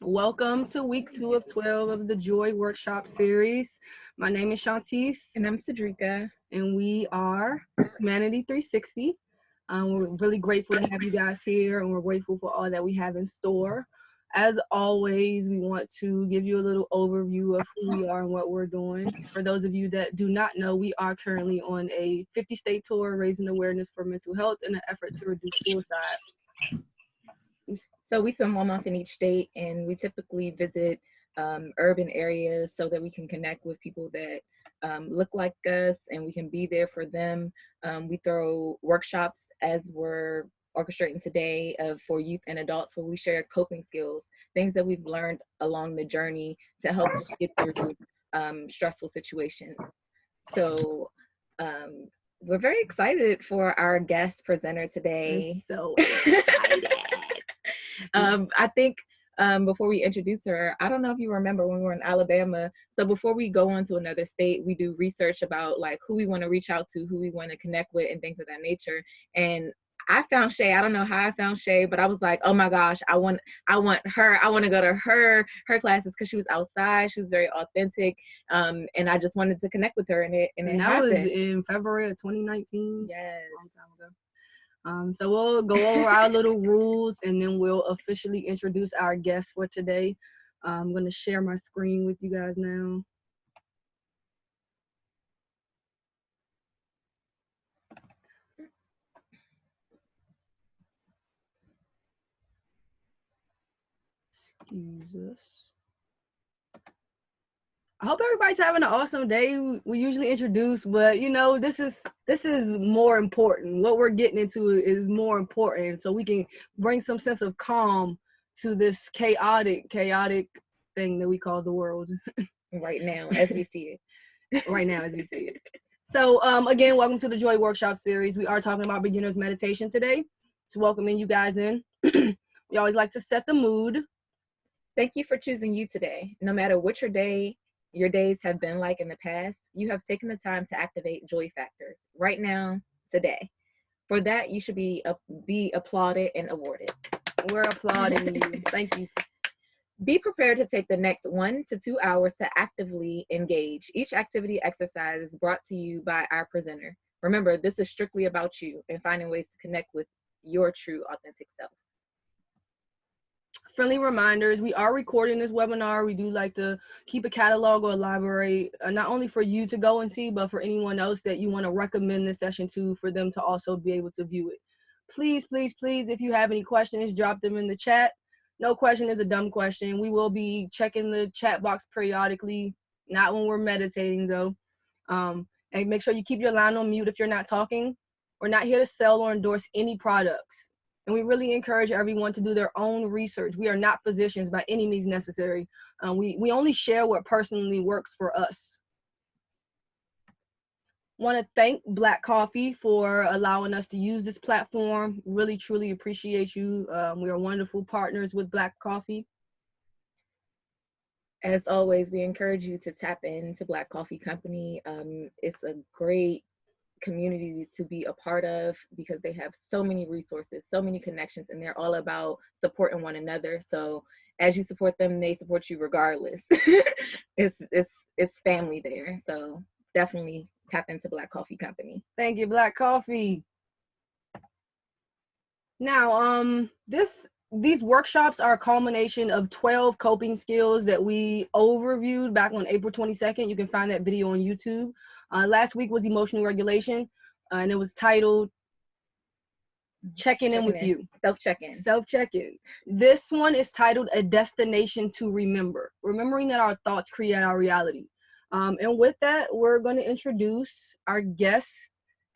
Welcome to week 2 of 12 of the Joy Workshop series. My name is Shontice. And I'm Cedrica. And we are Humanity 360. We're really grateful to have you guys here, and we're grateful for all that we have in store. As always, we want to give you a little overview of who we are and what we're doing. For those of you that do not know, we are currently on a 50-state tour raising awareness for mental health in an effort to reduce suicide. So we spend 1 month in each state, and we typically visit urban areas so that we can connect with people that look like us, and we can be there for them. We throw workshops as we're orchestrating today for youth and adults, where we share coping skills, things that we've learned along the journey to help us get through stressful situations. So we're very excited for our guest presenter today. We're so excited. I think before we introduce her, I don't know if you remember when we were in Alabama. So before we go on to another state, we do research about like who we want to reach out to, who we want to connect with, and things of that nature. And I found Shay. I don't know how I found Shay, but I was like, oh my gosh, I want her. I want to go to her classes because she was outside. She was very authentic, and I just wanted to connect with her. And that happened. Was in February of 2019. Yes. A long time ago. So we'll go over our little rules, and then we'll officially introduce our guest for today. I'm going to share my screen with you guys now. Excuse us. I hope everybody's having an awesome day. We usually introduce, but you know, this is more important. What we're getting into is more important, so we can bring some sense of calm to this chaotic thing that we call the world. Right now, as we see it. Right now, as we see it. So, again, welcome to the Joy Workshop series. We are talking about beginner's meditation today. Just welcoming you guys in. We always like to set the mood. Thank you for choosing you today. No matter what your days have been like in the past, you have taken the time to activate joy factors right now, today. For that, you should be applauded and awarded. We're applauding you. Thank you. Be prepared to take the next 1 to 2 hours to actively engage. Each activity exercise is brought to you by our presenter. Remember, this is strictly about you and finding ways to connect with your true, authentic self. Friendly reminders, we are recording this webinar. We do like to keep a catalog or a library, not only for you to go and see, but for anyone else that you want to recommend this session to, for them to also be able to view it. Please, please, please, if you have any questions, drop them in the chat. No question is a dumb question. We will be checking the chat box periodically, not when we're meditating though. And make sure you keep your line on mute if you're not talking. We're not here to sell or endorse any products. And we really encourage everyone to do their own research. We are not physicians by any means necessary. We only share what personally works for us. Want to thank Black Coffee for allowing us to use this platform. Really, truly appreciate you. We are wonderful partners with Black Coffee. As always, we encourage you to tap into Black Coffee Company. It's a great community to be a part of because they have so many resources, so many connections, and they're all about supporting one another. So as you support them, they support you regardless. It's family there. So definitely tap into Black Coffee Company. Thank you, Black Coffee. Now, these workshops are a culmination of 12 coping skills that we overviewed back on April 22nd. You can find that video on YouTube. Last week was emotional regulation, and it was titled Checking in with You. Self-check-in. Self-check-in. This one is titled A Destination to Remember. Remembering that our thoughts create our reality. And with that, we're going to introduce our guest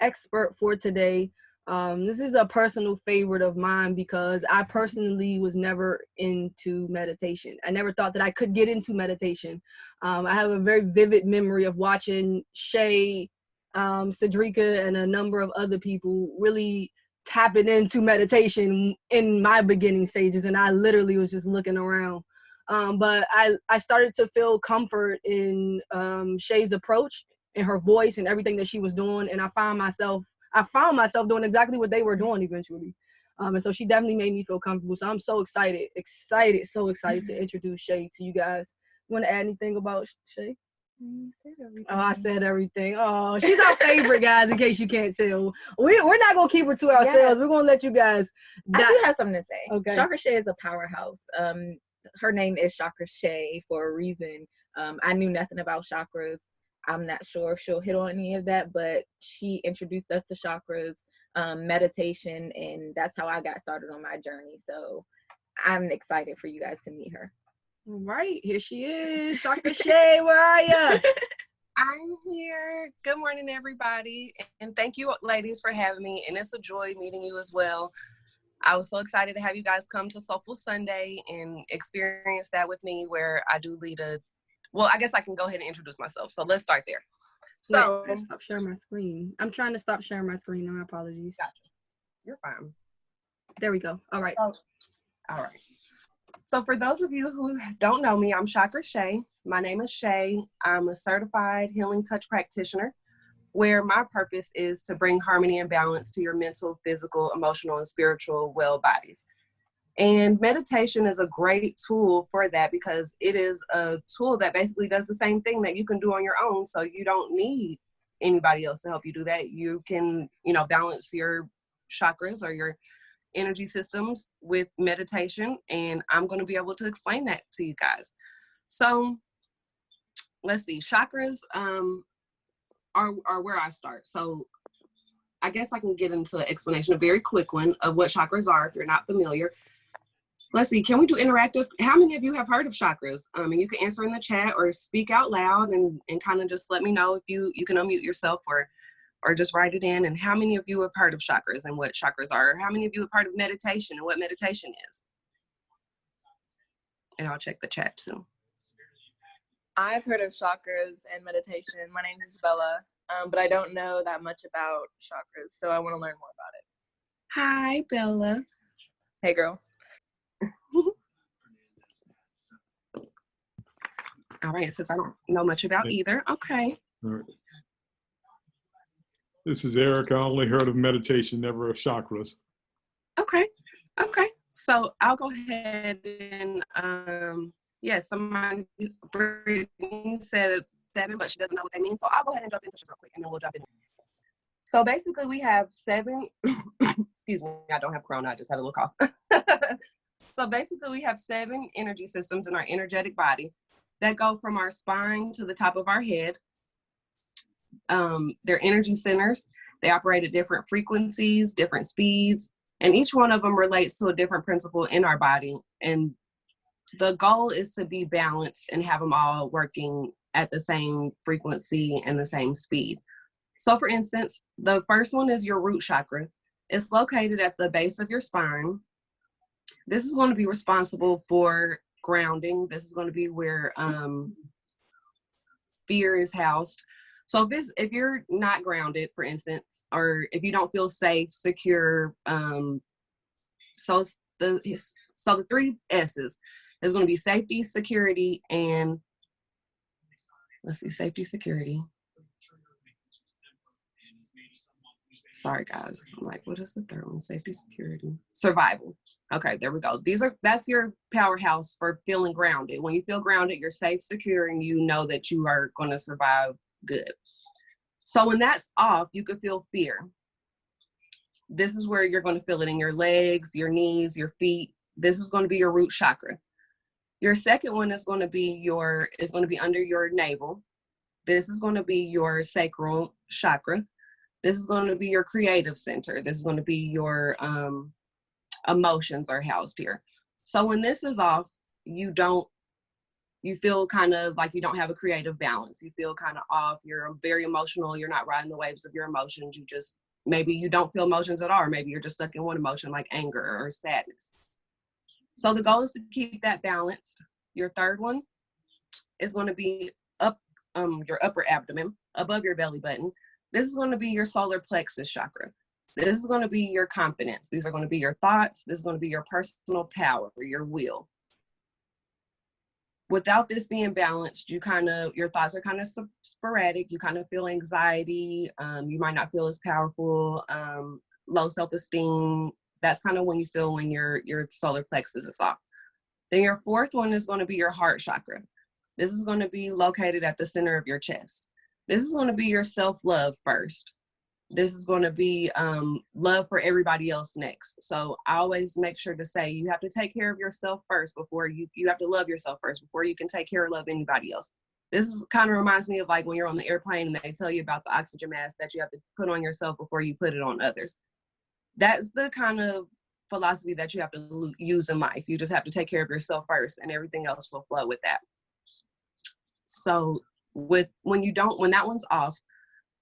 expert for today. This is a personal favorite of mine because I personally was never into meditation. I never thought that I could get into meditation. I have a very vivid memory of watching Shay, Cedrica, and a number of other people really tapping into meditation in my beginning stages, and I literally was just looking around. But I started to feel comfort in Shay's approach and her voice and everything that she was doing, and I found myself doing exactly what they were doing eventually. And so she definitely made me feel comfortable. So I'm so excited so excited to introduce Shay to you guys. You want to add anything about Shay? Oh, I said everything. Oh, she's our favorite, guys, in case you can't tell. We're not going to keep her to ourselves. Yes. We're going to let you guys. I do have something to say. Okay. Chakra Shay is a powerhouse. Her name is Chakra Shay for a reason. I knew nothing about chakras. I'm not sure if she'll hit on any of that, but she introduced us to chakras, meditation, and that's how I got started on my journey. So I'm excited for you guys to meet her. All right, here she is. Chakra Shay, where are you? I'm here. Good morning, everybody. And thank you, ladies, for having me. And it's a joy meeting you as well. I was so excited to have you guys come to Soulful Sunday and experience that with me, where I do lead well, I guess I can go ahead and introduce myself. So let's start there. So wait, stop sharing my screen. I'm trying to stop sharing my screen. My apologies. Gotcha. You're fine. There we go. All right. All right. So for those of you who don't know me, I'm Chakra Shay. My name is Shay. I'm a certified healing touch practitioner, where my purpose is to bring harmony and balance to your mental, physical, emotional, and spiritual well bodies. And meditation is a great tool for that, because it is a tool that basically does the same thing that you can do on your own. So you don't need anybody else to help you do that. You can, balance your chakras or your energy systems with meditation, and I'm going to be able to explain that to you guys. So let's see, chakras are where I start. So I guess I can get into an explanation, a very quick one, of what chakras are if you're not familiar. Let's see, can we do interactive? How many of you have heard of chakras? And you can answer in the chat or speak out loud and kind of just let me know if you can unmute yourself or just write it in. And how many of you have heard of chakras and what chakras are? How many of you have heard of meditation and what meditation is? And I'll check the chat too. I've heard of chakras and meditation. My name is Isabella, but I don't know that much about chakras, so I want to learn more about it. Hi, Bella. Hey, girl. All right, since I don't know much about either. Okay. All right. This is Eric. I only heard of meditation, never of chakras. Okay. So I'll go ahead and, somebody, Brittany said 7, but she doesn't know what they mean. So I'll go ahead and jump into it real quick, and then we'll jump in. So basically we have 7, excuse me, I don't have corona, I just had a little cough. So basically we have 7 energy systems in our energetic body that go from our spine to the top of our head. They're energy centers. They operate at different frequencies, different speeds, and each one of them relates to a different principle in our body. And the goal is to be balanced and have them all working at the same frequency and the same speed. So for instance, the first one is your root chakra. It's located at the base of your spine. This is going to be responsible for grounding. This is going to be where fear is housed. So if you're not grounded, for instance, or if you don't feel safe, secure, so the 3 S's is going to be safety, security, and safety, security. Sorry, guys. I'm like, what is the third one? Safety, security, survival. Okay, there we go. That's your powerhouse for feeling grounded. When you feel grounded, you're safe, secure, and you know that you are going to survive good. So when that's off, you could feel fear. This is where you're going to feel it in your legs, your knees, your feet. This is going to be your root chakra. Your second one is going to be under your navel. This is going to be your sacral chakra. This is going to be your creative center. This is going to be your emotions are housed here. So when this is off, you feel kind of like you don't have a creative balance. You feel kind of off. You're very emotional. You're not riding the waves of your emotions. Maybe you don't feel emotions at all, or maybe you're just stuck in one emotion like anger or sadness. So the goal is to keep that balanced. Your third one is going to be up your upper abdomen, above your belly button. This is going to be your solar plexus chakra. This is going to be your confidence. These are going to be your thoughts. This is going to be your personal power, your will. Without this being balanced, your thoughts are kind of sporadic. You kind of feel anxiety. You might not feel as powerful, low self-esteem, That's kind of when you feel when your solar plexus is off. Then your fourth one is going to be your heart chakra. This is going to be located at the center of your chest. This is going to be your self-love first. This is going to be love for everybody else next. So I always make sure to say you have to take care of yourself first before you have to love yourself first before you can take care or love anybody else. This is kind of reminds me of like when you're on the airplane and they tell you about the oxygen mask that you have to put on yourself before you put it on others. That's the kind of philosophy that you have to use in life. You just have to take care of yourself first and everything else will flow with that. So when that one's off,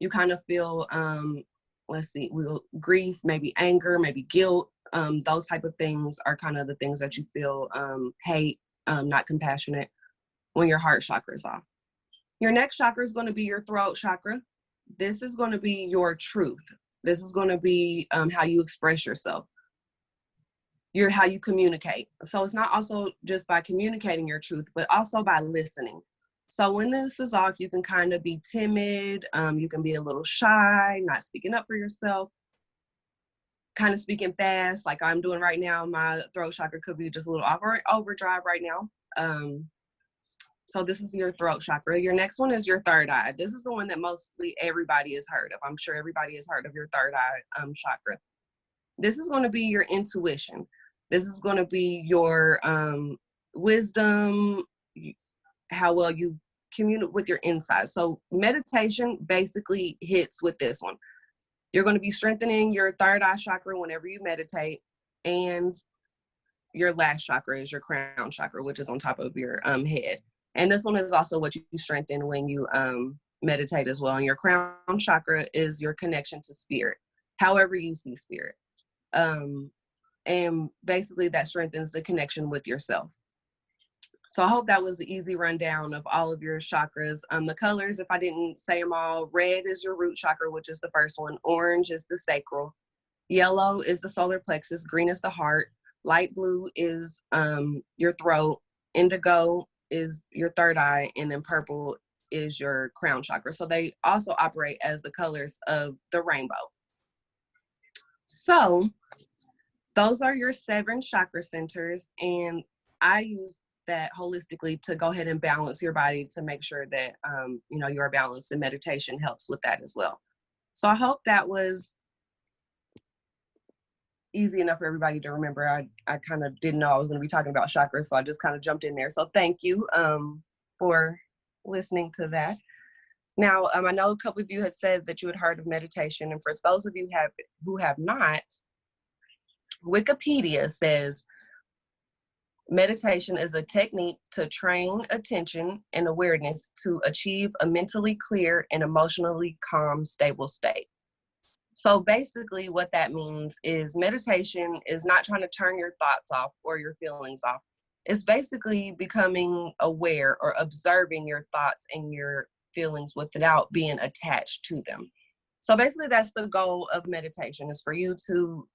you kind of feel, grief, maybe anger, maybe guilt. Those type of things are kind of the things that you feel, hate, not compassionate when your heart chakra is off. Your next chakra is going to be your throat chakra. This is going to be your truth. This is going to be how you express yourself. How you communicate. So it's not also just by communicating your truth, but also by listening. So when this is off, you can kind of be timid. You can be a little shy, not speaking up for yourself, kind of speaking fast like I'm doing right now. My throat chakra could be just a little overdrive right now. So this is your throat chakra. Your next one is your third eye. This is the one that mostly everybody has heard of. I'm sure everybody has heard of your third eye chakra. This is going to be your intuition. This is going to be your wisdom, how well you communicate with your inside. So meditation basically hits with this one. You're going to be strengthening your third eye chakra whenever you meditate, and your last chakra is your crown chakra, which is on top of your head. And this one is also what you strengthen when you meditate as well. And your crown chakra is your connection to spirit, however you see spirit. And basically that strengthens the connection with yourself. So I hope that was an easy rundown of all of your chakras. The colors, if I didn't say them all, red is your root chakra, which is the first one. Orange is the sacral. Yellow is the solar plexus. Green is the heart. Light blue is your throat. Indigo is your third eye. And then purple is your crown chakra. So they also operate as the colors of the rainbow. So those are your 7 chakra centers. And I use that holistically to go ahead and balance your body to make sure that, you're balanced, and meditation helps with that as well. So I hope that was easy enough for everybody to remember. I kind of didn't know I was going to be talking about chakras, so I just kind of jumped in there. So thank you for listening to that. Now, I know a couple of you had said that you had heard of meditation, and for those of you who have not, Wikipedia says meditation is a technique to train attention and awareness to achieve a mentally clear and emotionally calm, stable state. So basically what that means is meditation is not trying to turn your thoughts off or your feelings off. It's basically becoming aware or observing your thoughts and your feelings without being attached to them. So basically that's the goal of meditation, is for you to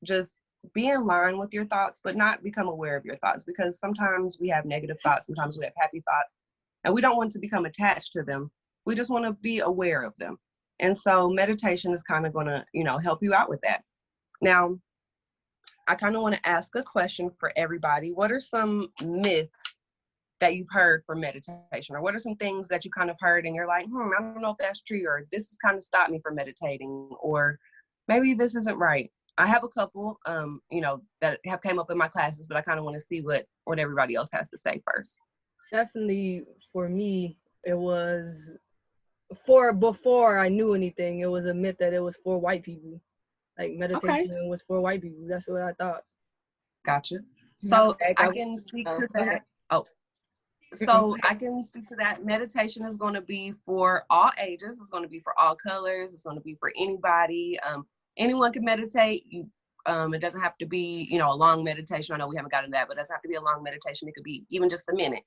just be in line with your thoughts, but not become aware of your thoughts, because sometimes we have negative thoughts, sometimes we have happy thoughts, and we don't want to become attached to them. We just want to be aware of them. And so meditation is kind of going to, help you out with that. Now, I kind of want to ask a question for everybody. What are some myths that you've heard for meditation? Or what are some things that you kind of heard and you're like, I don't know if that's true, or this has kind of stopped me from meditating, or maybe this isn't right. I have a couple, that have came up in my classes, but I kind of want to see what everybody else has to say first. Definitely for me, it was before I knew anything, it was a myth that it was for white people. Like meditation was for white people. That's what I thought. Gotcha. So I can speak to that. So I can speak to that. Meditation is going to be for all ages. It's going to be for all colors. It's going to be for anybody. Anyone can meditate. It doesn't have to be, a long meditation. I know we haven't gotten that, but it doesn't have to be a long meditation. It could be even just a minute.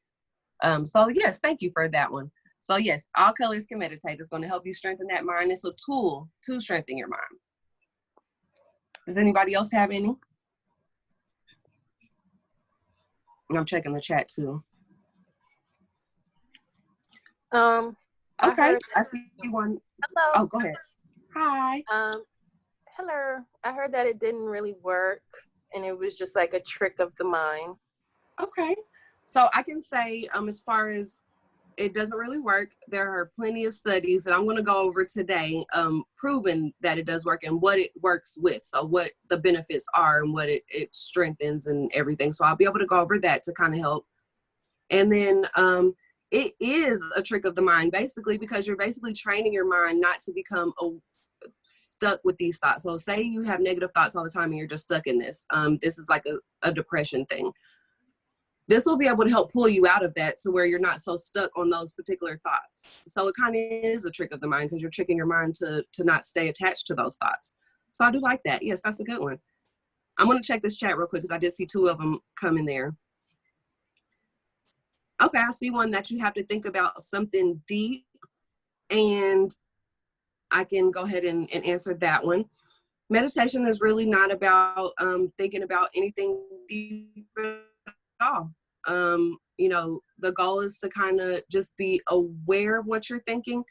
So yes, thank you for that one. So yes, all colors can meditate. It's going to help you strengthen that mind. It's a tool to strengthen your mind. Does anybody else have any? I'm checking the chat too. Okay, I see one. Hello. Oh, go ahead. Hi. Hello. I heard that it didn't really work and it was just like a trick of the mind. Okay. So I can say, as far as it doesn't really work, there are plenty of studies that I'm going to go over today, proving that it does work and what it works with. So what the benefits are and what it strengthens and everything. So I'll be able to go over that to kind of help. And then it is a trick of the mind, basically, because you're basically training your mind not to become stuck with these thoughts. So say you have negative thoughts all the time and you're just stuck in this. This is like a depression thing. This will be able to help pull you out of that to where you're not so stuck on those particular thoughts. So it kind of is a trick of the mind because you're tricking your mind to not stay attached to those thoughts. So I do like that. Yes, that's a good one. I'm going to check this chat real quick because I did see 2 of them come in there. Okay, I see one that you have to think about something deep, and I can go ahead and answer that one. Meditation is really not about thinking about anything deep at all. You know, the goal is to kind of just be aware of what you're thinking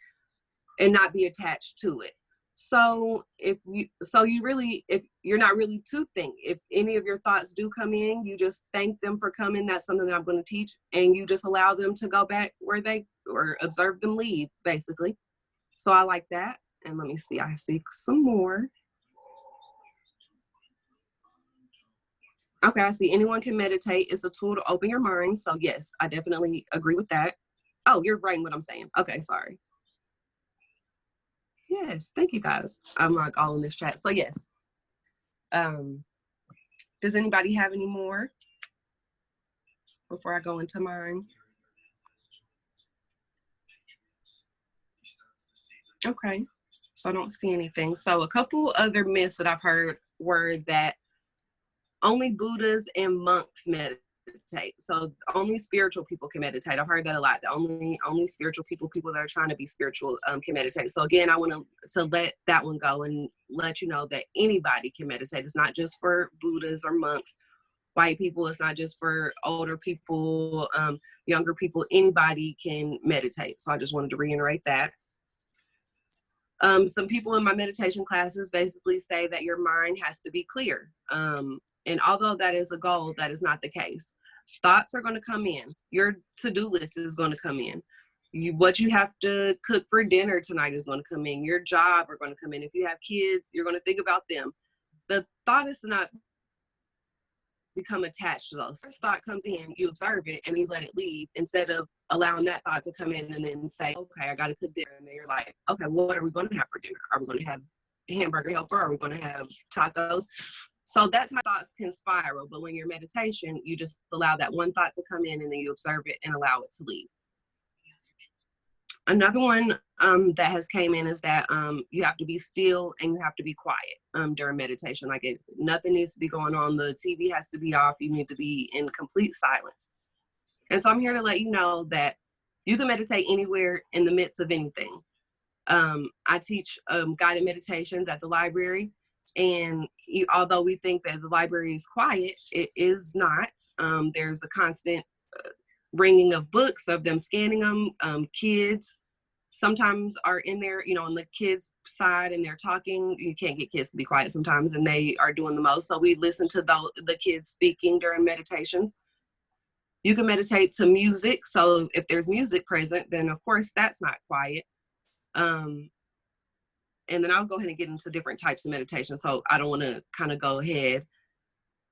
and not be attached to it. So if you're not really to think, if any of your thoughts do come in, you just thank them for coming. That's something that I'm going to teach, and you just allow them to go back where or observe them leave, basically. So I like that. And let me see, I see some more. Okay, I see anyone can meditate. It's a tool to open your mind. So yes, I definitely agree with that. Oh, you're writing what I'm saying. Okay, sorry. Yes, thank you guys. I'm like all in this chat. So yes. Does anybody have any more before I go into mine? Okay, so I don't see anything. So a couple other myths that I've heard were that only Buddhas and monks meditate. So only spiritual people can meditate. I've heard that a lot. Only spiritual people that are trying to be spiritual can meditate. So again, I want to let that one go and let you know that anybody can meditate. It's not just for Buddhas or monks, white people. It's not just for older people, younger people. Anybody can meditate. So I just wanted to reiterate that. Some people in my meditation classes basically say that your mind has to be clear. And although that is a goal, that is not the case. Thoughts are going to come in. Your to-do list is going to come in. What you have to cook for dinner tonight is going to come in. Your job are going to come in. If you have kids, you're going to think about them. The thought is to not become attached to those. First thought comes in, you observe it, and you let it leave instead of allowing that thought to come in and then say, okay, I got to cook dinner. And then you're like, okay, what are we going to have for dinner? Are we going to have hamburger helper? Are we going to have tacos? So that's how thoughts can spiral. But when you're meditation, you just allow that one thought to come in and then you observe it and allow it to leave. Another one that has came in is that you have to be still and you have to be quiet during meditation. Like nothing needs to be going on. The TV has to be off. You need to be in complete silence. And so I'm here to let you know that you can meditate anywhere in the midst of anything. I teach guided meditations at the library. And although we think that the library is quiet, it is not. There's a constant ringing of books, of them scanning them. Kids sometimes are in there, you know, on the kids' side, and they're talking. You can't get kids to be quiet sometimes, and they are doing the most. So we listen to the kids speaking during meditations. You can meditate to music. So if there's music present, then of course that's not quiet. And then I'll go ahead and get into different types of meditation. So I don't want to kind of go ahead.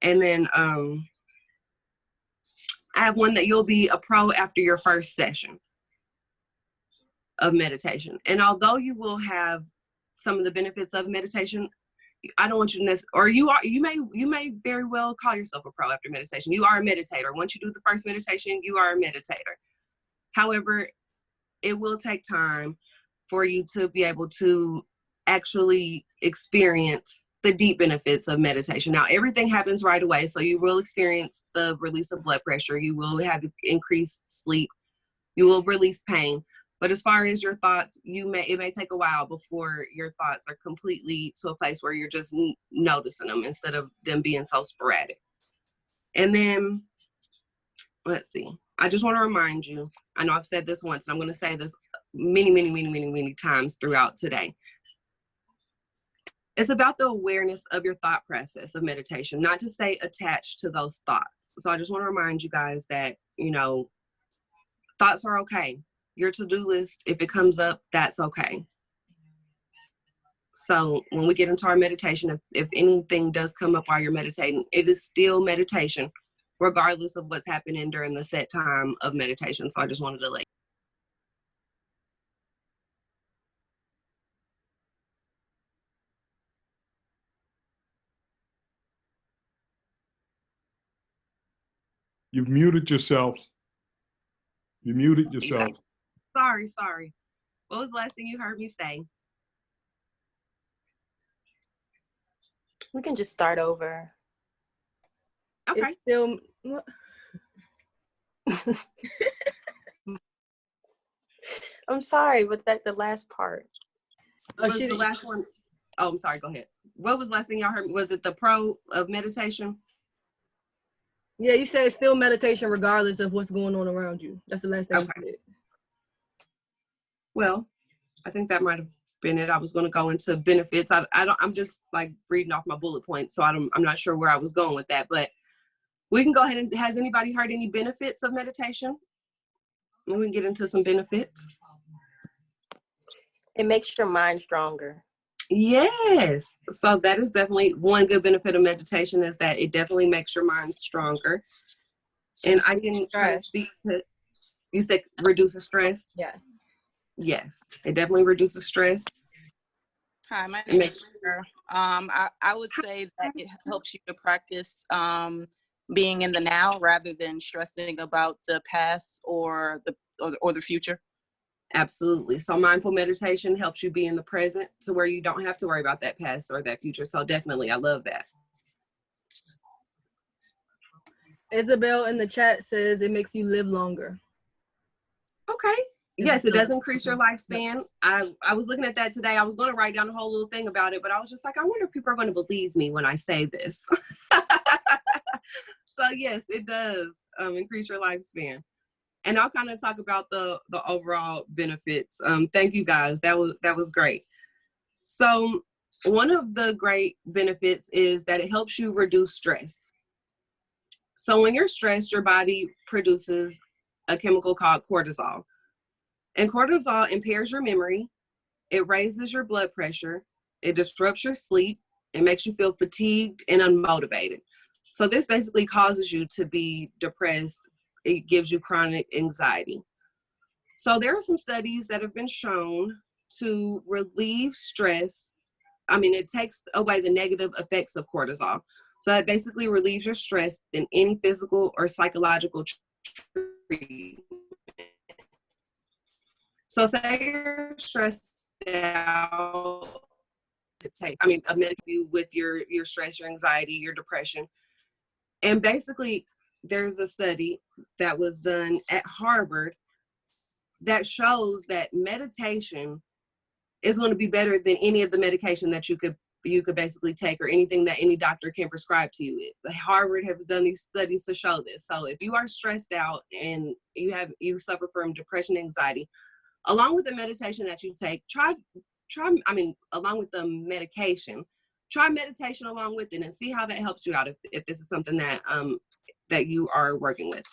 And then I have one that you'll be a pro after your first session of meditation. And although you will have some of the benefits of meditation, I don't want you to you may very well call yourself a pro after meditation. You are a meditator. Once you do the first meditation, you are a meditator. However, it will take time for you to be able to actually experience the deep benefits of meditation. Now, everything happens right away. So you will experience the release of blood pressure. You will have increased sleep. You will release pain. But as far as your thoughts, it may take a while before your thoughts are completely to a place where you're just noticing them instead of them being so sporadic. And then, let's see. I just want to remind you, I know I've said this once, and I'm going to say this many times throughout today. It's about the awareness of your thought process of meditation, not to stay attached to those thoughts. So I just want to remind you guys that, you know, thoughts are okay. Your to-do list, if it comes up, that's okay. So when we get into our meditation, if anything does come up while you're meditating, it is still meditation, regardless of what's happening during the set time of meditation. So I just wanted to let You've muted yourself. You muted yourself. Sorry. What was the last thing you heard me say? We can just start over. Okay. It's still. I'm sorry, but that the last part. What was the last one? Oh, I'm sorry. Go ahead. What was the last thing y'all heard? Was it the pro of meditation? Yeah, you said it's still meditation regardless of what's going on around you. That's the last thing you said. Well, I think that might have been it. I was going to go into benefits. I'm just like reading off my bullet points, so I'm not sure where I was going with that, but we can go ahead and, has anybody heard any benefits of meditation? We can get into some benefits. It makes your mind stronger. Yes. So that is definitely one good benefit of meditation, is that it definitely makes your mind stronger. And I didn't kind of speak to, you said reduces stress? Yeah. Yes, it definitely reduces stress. Hi, my name is Sarah. I would say that it helps you to practice being in the now rather than stressing about the past or the future. Absolutely. So mindful meditation helps you be in the present to where you don't have to worry about that past or that future. So definitely, I love that. Isabel in the chat says it makes you live longer. Okay. Yes, it does increase your lifespan. I was looking at that today. I was going to write down a whole little thing about it, but I was just like, I wonder if people are going to believe me when I say this. So yes, it does increase your lifespan. And I'll kind of talk about the overall benefits. Thank you guys. That was great. So one of the great benefits is that it helps you reduce stress. So when you're stressed, your body produces a chemical called cortisol. And cortisol impairs your memory. It raises your blood pressure. It disrupts your sleep. It makes you feel fatigued and unmotivated. So this basically causes you to be depressed. It gives you chronic anxiety. So there are some studies that have been shown to relieve stress. I mean, it takes away the negative effects of cortisol. So it basically relieves your stress in any physical or psychological treatment. So say you're stressed out, a medication with your stress, your anxiety, your depression. And basically, there's a study that was done at Harvard that shows that meditation is going to be better than any of the medication that you could basically take, or anything that any doctor can prescribe to you. Harvard has done these studies to show this. So if you are stressed out and you suffer from depression, anxiety, along with the meditation that you take, along with the medication, try meditation along with it and see how that helps you out if this is something that that you are working with.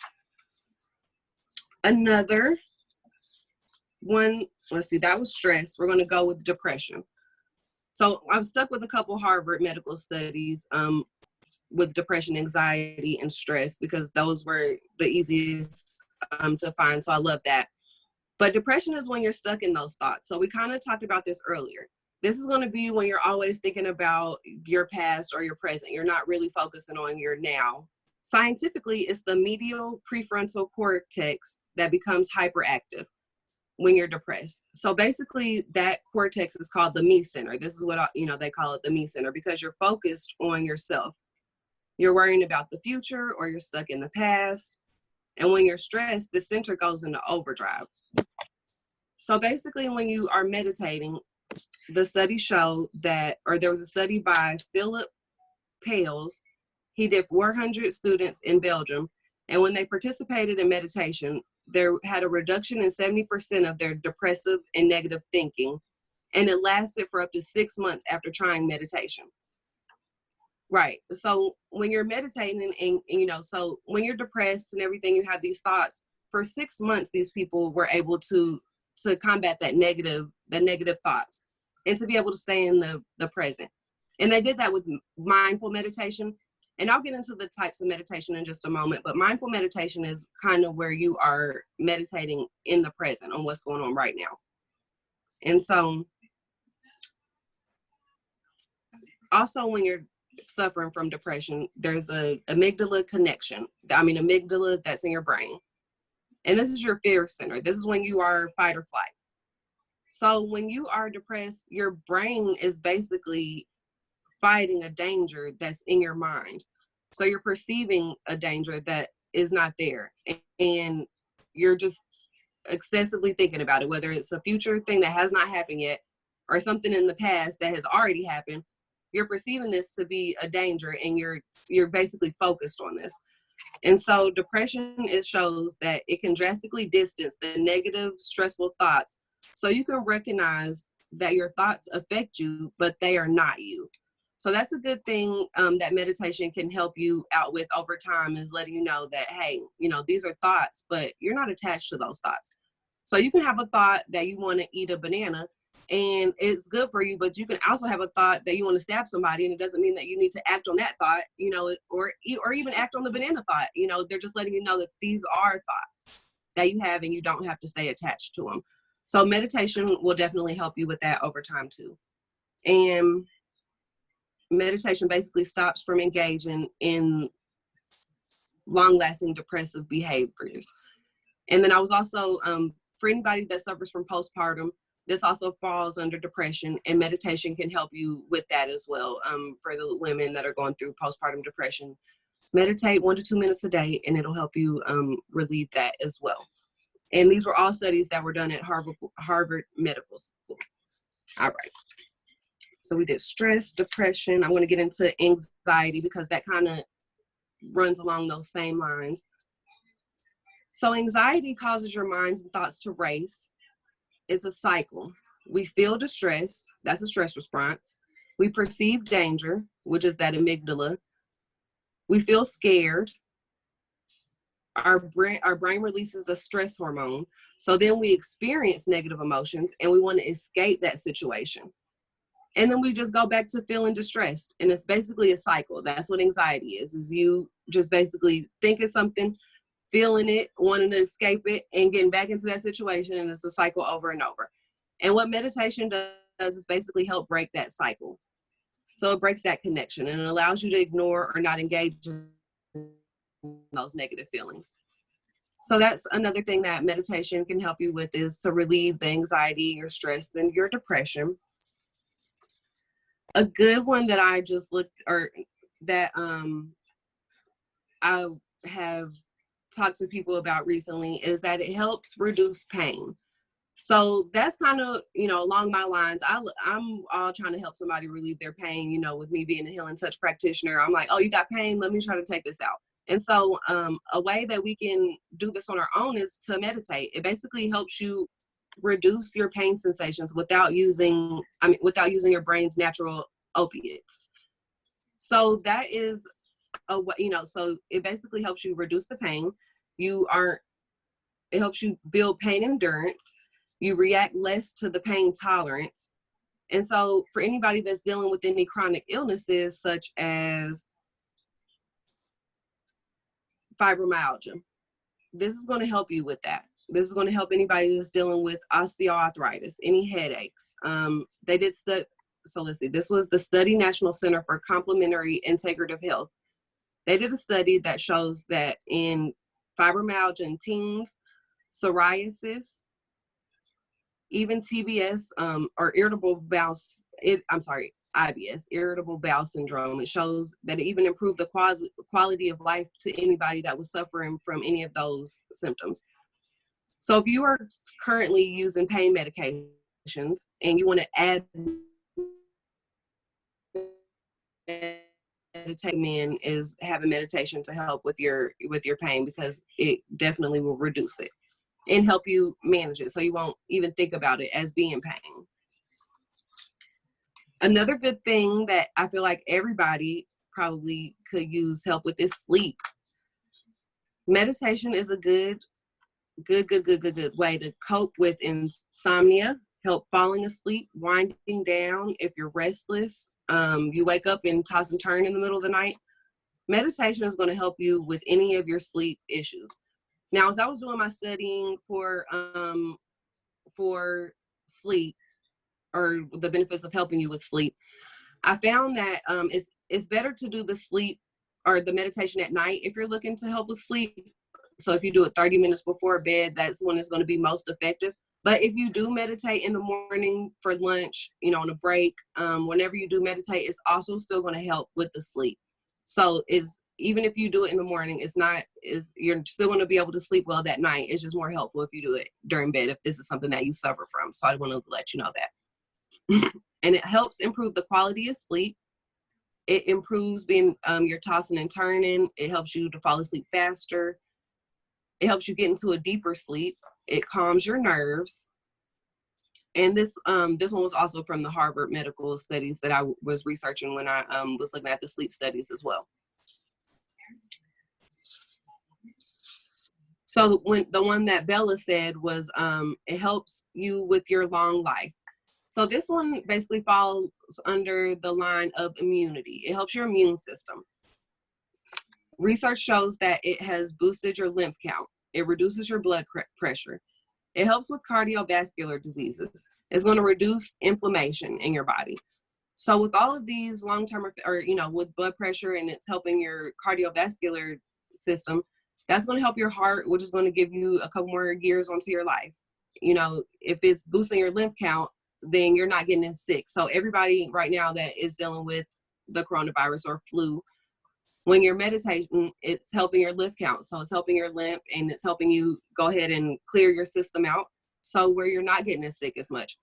Another one, let's see, that was stress. We're going to go with depression. So I'm stuck with a couple Harvard medical studies with depression, anxiety, and stress, because those were the easiest to find. So I love that. But depression is when you're stuck in those thoughts. So we kind of talked about this earlier. This is going to be when you're always thinking about your past or your present. You're not really focusing on your now. Scientifically, it's the medial prefrontal cortex that becomes hyperactive when you're depressed. So basically, that cortex is called the me center. This is what they call it, the me center, because you're focused on yourself. You're worrying about the future, or you're stuck in the past. And when you're stressed, the center goes into overdrive. So basically, when you are meditating, the study showed that, or there was a study by Philip Pales. He did 400 students in Belgium. And when they participated in meditation, there had a reduction in 70% of their depressive and negative thinking, And it lasted for up to 6 months after trying meditation. Right. So when you're meditating and you know, so when you're depressed and everything, you have these thoughts. For 6 months, these people were able to combat that negative thoughts and to be able to stay in the present. And they did that with mindful meditation. And I'll get into the types of meditation in just a moment, but mindful meditation is kind of where you are meditating in the present on what's going on right now. And so also when you're suffering from depression, there's a amygdala connection. Amygdala that's in your brain. And this is your fear center. This is when you are fight or flight. So when you are depressed, your brain is basically fighting a danger that's in your mind. So you're perceiving a danger that is not there. And you're just excessively thinking about it, whether it's a future thing that has not happened yet or something in the past that has already happened. You're perceiving this to be a danger, and you're basically focused on this. And so depression, it shows that it can drastically distance the negative, stressful thoughts. So you can recognize that your thoughts affect you, but they are not you. So that's a good thing that meditation can help you out with over time, is letting you know that, hey, you know, these are thoughts, but you're not attached to those thoughts. So you can have a thought that you want to eat a banana, and it's good for you, but you can also have a thought that you want to stab somebody, and it doesn't mean that you need to act on that thought, you know, or even act on the banana thought. You know, they're just letting you know that these are thoughts that you have, and you don't have to stay attached to them. So meditation will definitely help you with that over time too. And meditation basically stops from engaging in long-lasting depressive behaviors. And then I was also, for anybody that suffers from postpartum, this also falls under depression, and meditation can help you with that as well. For the women that are going through postpartum depression, meditate 1 to 2 minutes a day, and it'll help you relieve that as well. And these were all studies that were done at Harvard Medical School. All right. So we did stress, depression. I'm going to get into anxiety because that kind of runs along those same lines. So anxiety causes your minds and thoughts to race. It's a cycle. We feel distress. That's a stress response. We perceive danger, which is that amygdala. We feel scared. Our brain releases a stress hormone. So then we experience negative emotions and we want to escape that situation. And then we just go back to feeling distressed. And it's basically a cycle. That's what anxiety is you just basically thinking something, feeling it, wanting to escape it, and getting back into that situation. And it's a cycle over and over. And what meditation does is basically help break that cycle. So it breaks that connection, and it allows you to ignore or not engage in those negative feelings. So that's another thing that meditation can help you with, is to relieve the anxiety, your stress, and your depression. A good one that I just looked, or that I have talked to people about recently, is that it helps reduce pain. So that's kind of, you know, along my lines. I'm all trying to help somebody relieve their pain, you know, with me being a healing touch practitioner. I'm like, oh, you got pain? Let me try to take this out. And so a way that we can do this on our own is to meditate. It basically helps you reduce your pain sensations without using your brain's natural opiates. So that is so it basically helps you reduce the pain. It helps you build pain endurance. You react less to the pain tolerance. And so for anybody that's dealing with any chronic illnesses, such as fibromyalgia, this is going to help you with that. This is going to help anybody that's dealing with osteoarthritis, any headaches. They did so let's see, this was the Study National Center for Complementary Integrative Health. They did a study that shows that in fibromyalgia in teens, psoriasis, even TBS, or IBS, irritable bowel syndrome, it shows that it even improved the quality of life to anybody that was suffering from any of those symptoms. So if you are currently using pain medications and you want to add meditation, is having meditation to help with your pain, because it definitely will reduce it and help you manage it, so you won't even think about it as being pain. Another good thing that I feel like everybody probably could use help with is sleep. Meditation is a good way to cope with insomnia, help falling asleep, winding down. If you're restless, you wake up and toss and turn in the middle of the night. Meditation is going to help you with any of your sleep issues. Now, as I was doing my studying for sleep, or the benefits of helping you with sleep, I found that it's better to do the sleep or the meditation at night if you're looking to help with sleep. So if you do it 30 minutes before bed, that's when it's going to be most effective. But if you do meditate in the morning for lunch, you know, on a break, whenever you do meditate, it's also still going to help with the sleep. So even if you do it in the morning, you're still going to be able to sleep well that night. It's just more helpful if you do it during bed, if this is something that you suffer from. So I want to let you know that. And it helps improve the quality of sleep. It improves being you're tossing and turning. It helps you to fall asleep faster. It helps you get into a deeper sleep. It calms your nerves. And this one was also from the Harvard medical studies that I was researching when I was looking at the sleep studies as well. So the one that Bella said was it helps you with your long life. So this one basically falls under the line of immunity. It helps your immune system. Research shows that it has boosted your lymph count. It reduces your blood pressure. It helps with cardiovascular diseases. It's going to reduce inflammation in your body. So with all of these long-term, or, you know, with blood pressure, and it's helping your cardiovascular system, that's going to help your heart, which is going to give you a couple more years onto your life. You know, if it's boosting your lymph count, then you're not getting sick. So everybody right now that is dealing with the coronavirus or flu, when you're meditating, it's helping your lymph count. So it's helping your lymph, and it's helping you go ahead and clear your system out, so where you're not getting as sick as much.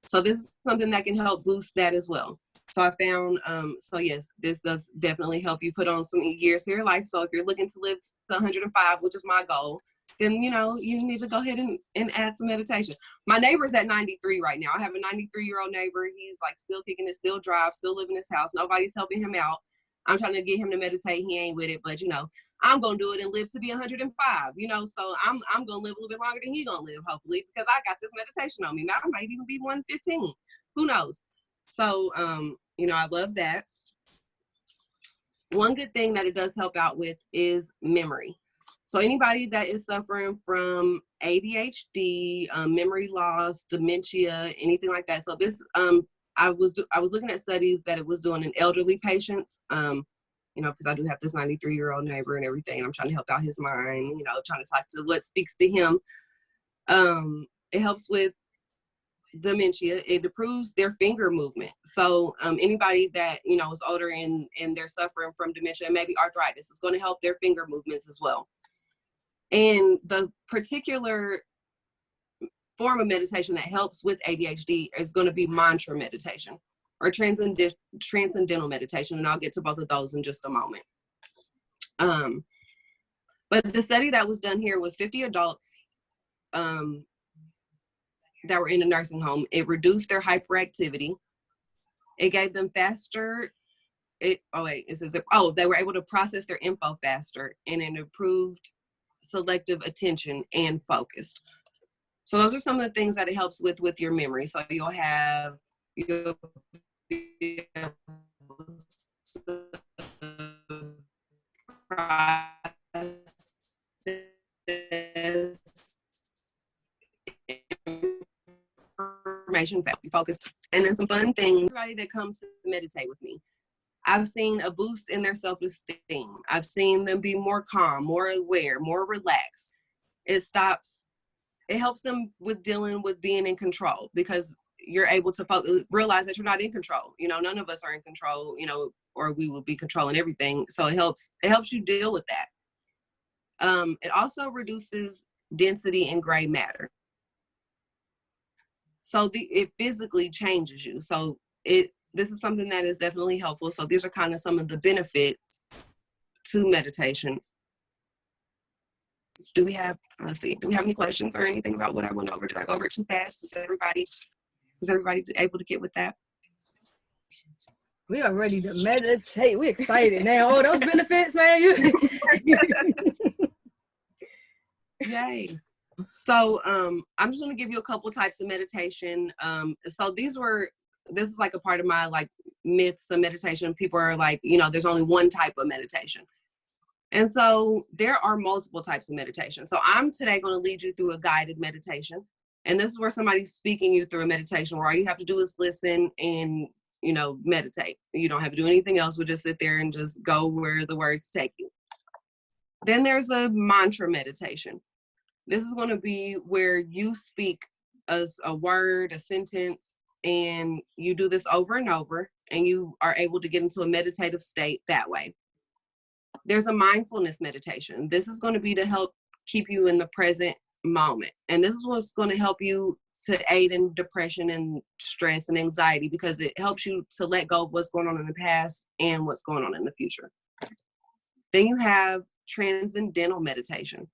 So this is something that can help boost that as well. So I found, so yes, this does definitely help you put on some years to your life. So if you're looking to live to 105, which is my goal, then, you know, you need to go ahead and add some meditation. My neighbor's at 93 right now. I have a 93-year-old neighbor. He's like still kicking it, still drives, still living in his house. Nobody's helping him out. I'm trying to get him to meditate. He ain't with it, but, you know, I'm going to do it and live to be 105, you know, so I'm going to live a little bit longer than he's going to live, hopefully, because I got this meditation on me. I might even be 115. Who knows? So, you know, I love that. One good thing that it does help out with is memory. So anybody that is suffering from ADHD, memory loss, dementia, anything like that. So this, I was looking at studies that it was doing in elderly patients, you know, because I do have this 93-year-old neighbor and everything. And I'm trying to help out his mind, you know, trying to talk to what speaks to him. It helps with dementia. It improves their finger movement. So anybody that, you know, is older and they're suffering from dementia and maybe arthritis, it's going to help their finger movements as well. And the particular form of meditation that helps with ADHD is going to be mantra meditation or transcendental meditation. And I'll get to both of those in just a moment. But the study that was done here was 50 adults that were in a nursing home. It reduced their hyperactivity. It gave them faster. They were able to process their info faster, and it improved selective attention and focused. So those are some of the things that it helps with your memory. So you'll be able to process information, focus, and then some fun things. Everybody that comes to meditate with me, I've seen a boost in their self-esteem. I've seen them be more calm, more aware, more relaxed. It helps them with dealing with being in control, because you're able to realize that you're not in control. You know, none of us are in control, you know, or we will be controlling everything. So it helps you deal with that. It also reduces density in gray matter. So it physically changes you. So this is something that is definitely helpful. So these are kind of some of the benefits to meditation. Do we have any questions or anything about what I went over? Did I go over too fast? Is everybody able to get with that? We are ready to meditate. We excited now. Oh, those benefits, man. Yay. So I'm just going to give you a couple types of meditation. So this is like a part of my like myths of meditation. People are like, there's only one type of meditation. And so there are multiple types of meditation. So I'm today going to lead you through a guided meditation. And this is where somebody's speaking you through a meditation where all you have to do is listen and, meditate. You don't have to do anything else. We'll just sit there and just go where the words take you. Then there's a mantra meditation. This is going to be where you speak a word, a sentence, and you do this over and over, and you are able to get into a meditative state that way. There's a mindfulness meditation. This is going to be to help keep you in the present moment. And this is what's going to help you to aid in depression and stress and anxiety, because it helps you to let go of what's going on in the past and what's going on in the future. Then you have transcendental meditation.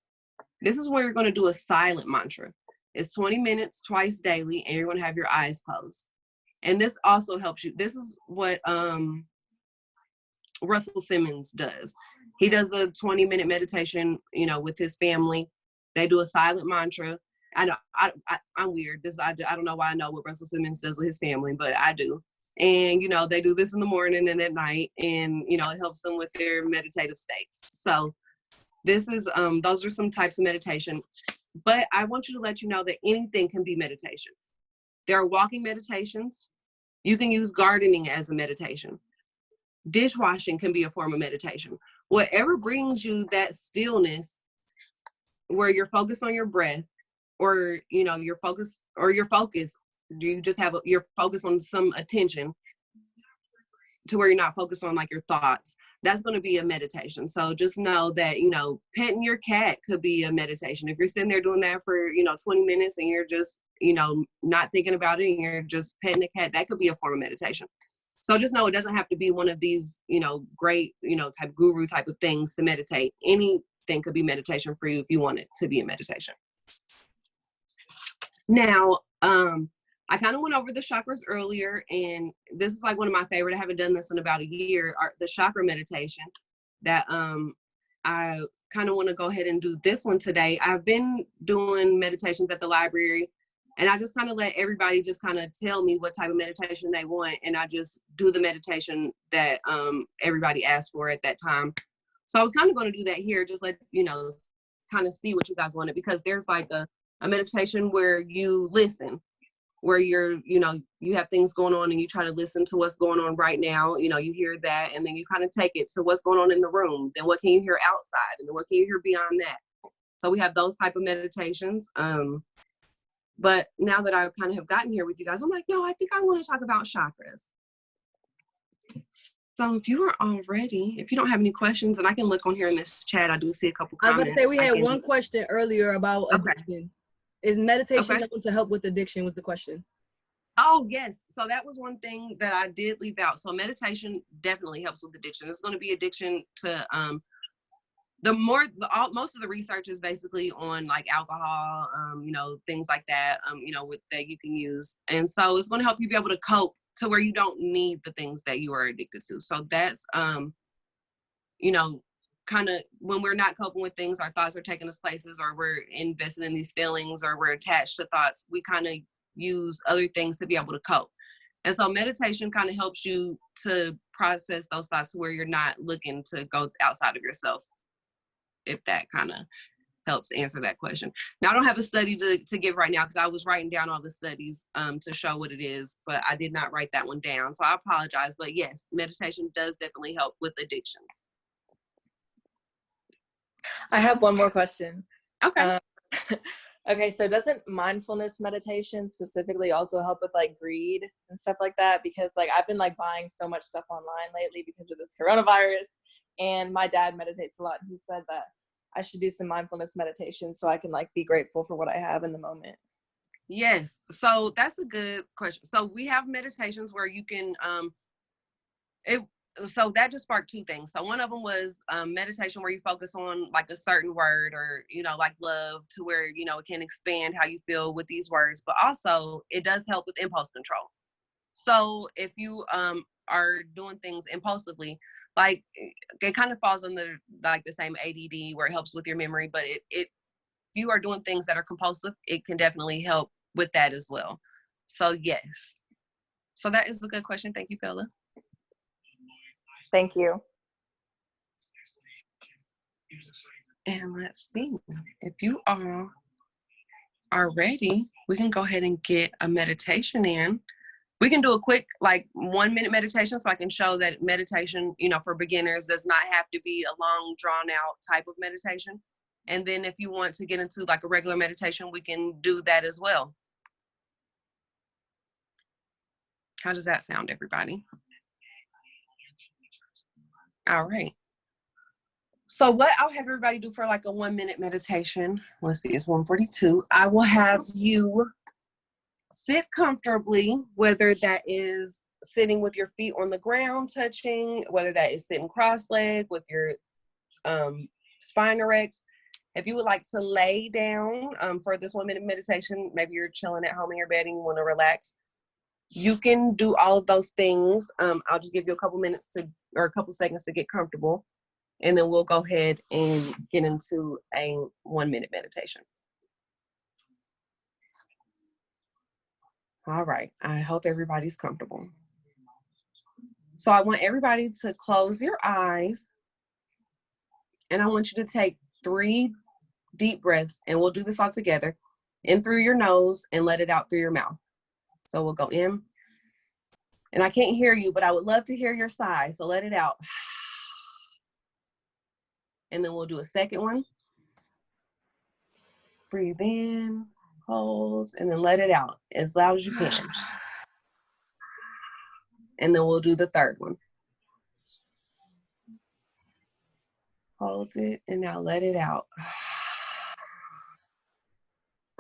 This is where you're going to do a silent mantra. It's 20 minutes twice daily, and you're going to have your eyes closed. And this also helps you. This is what Russell Simmons does. He does a 20-minute meditation, with his family. They do a silent mantra. I know I'm weird. I don't know why I know what Russell Simmons does with his family, but I do. And, they do this in the morning and at night, and, it helps them with their meditative states. So this is, those are some types of meditation, but I want you to let you know that anything can be meditation. There are walking meditations. You can use gardening as a meditation. Dishwashing can be a form of meditation. Whatever brings you that stillness where you're focused on your breath, or, your focus, do you just have your focus on some attention to where you're not focused on like your thoughts? That's going to be a meditation. So just know that, petting your cat could be a meditation. If you're sitting there doing that for, 20 minutes and you're just, not thinking about it and you're just petting the cat, that could be a form of meditation. So just know it doesn't have to be one of these, great, type guru type of things to meditate. Anything could be meditation for you if you want it to be a meditation. Now, I kind of went over the chakras earlier, and this is like one of my favorite. I haven't done this in about a year, the chakra meditation that I kind of want to go ahead and do this one today. I've been doing meditations at the library, and I just kind of let everybody just kind of tell me what type of meditation they want, and I just do the meditation that everybody asked for at that time. So I was kind of going to do that here, just let, kind of see what you guys wanted, because there's like a meditation where you listen, where you're, you have things going on and you try to listen to what's going on right now. You hear that, and then you kind of take it to what's going on in the room. Then what can you hear outside? And then what can you hear beyond that? So we have those type of meditations. But now that I kind of have gotten here with you guys, I'm like, no, I think I want to talk about chakras. So if you are all ready, if you don't have any questions, and I can look on here in this chat, I do see a couple comments. I was going to say, we had one question earlier about addiction. Is meditation going to help with addiction, was the question. Oh, yes. So that was one thing that I did leave out. So meditation definitely helps with addiction. It's going to be addiction to most of the research is basically on like alcohol, things like that, that you can use. And so it's going to help you be able to cope to where you don't need the things that you are addicted to. So that's, kind of when we're not coping with things, our thoughts are taking us places, or we're invested in these feelings, or we're attached to thoughts, we kind of use other things to be able to cope. And so meditation kind of helps you to process those thoughts to where you're not looking to go outside of yourself, if that kind of helps answer that question. Now, I don't have a study to give right now, because I was writing down all the studies to show what it is, but I did not write that one down. So I apologize. But yes, meditation does definitely help with addictions. I have one more question. Okay. Okay, so doesn't mindfulness meditation specifically also help with like greed and stuff like that? Because like I've been like buying so much stuff online lately because of this coronavirus, and my dad meditates a lot. He said that I should do some mindfulness meditation so I can like be grateful for what I have in the moment. Yes, so that's a good question. So we have meditations where you can so that just sparked two things. So one of them was meditation where you focus on like a certain word, or, like love, to where, it can expand how you feel with these words, but also it does help with impulse control. So if you are doing things impulsively, like it kind of falls under like the same ADD where it helps with your memory, but if you are doing things that are compulsive, it can definitely help with that as well. So yes. So that is a good question. Thank you, Bella. Thank you. And let's see, if you are ready, we can go ahead and get a meditation in. We can do a quick, like 1 minute meditation so I can show that meditation, for beginners does not have to be a long drawn out type of meditation. And then if you want to get into like a regular meditation, we can do that as well. How does that sound, everybody? All right. So what I'll have everybody do for like a 1 minute meditation, let's see, it's 1:42. I will have you sit comfortably, whether that is sitting with your feet on the ground touching, whether that is sitting cross-legged with your spine erect. If you would like to lay down for this 1 minute meditation, maybe you're chilling at home in your bed and you want to relax, you can do all of those things. I'll just give you a couple seconds to get comfortable, and then we'll go ahead and get into a 1 minute meditation. All right, I hope everybody's comfortable. So I want everybody to close your eyes, and I want you to take 3 deep breaths, and we'll do this all together. In through your nose and let it out through your mouth. So we'll go in, and I can't hear you, but I would love to hear your sigh, so let it out. And then we'll do a second one. Breathe in, hold, and then let it out as loud as you can. And then we'll do the third one. Hold it, and now let it out.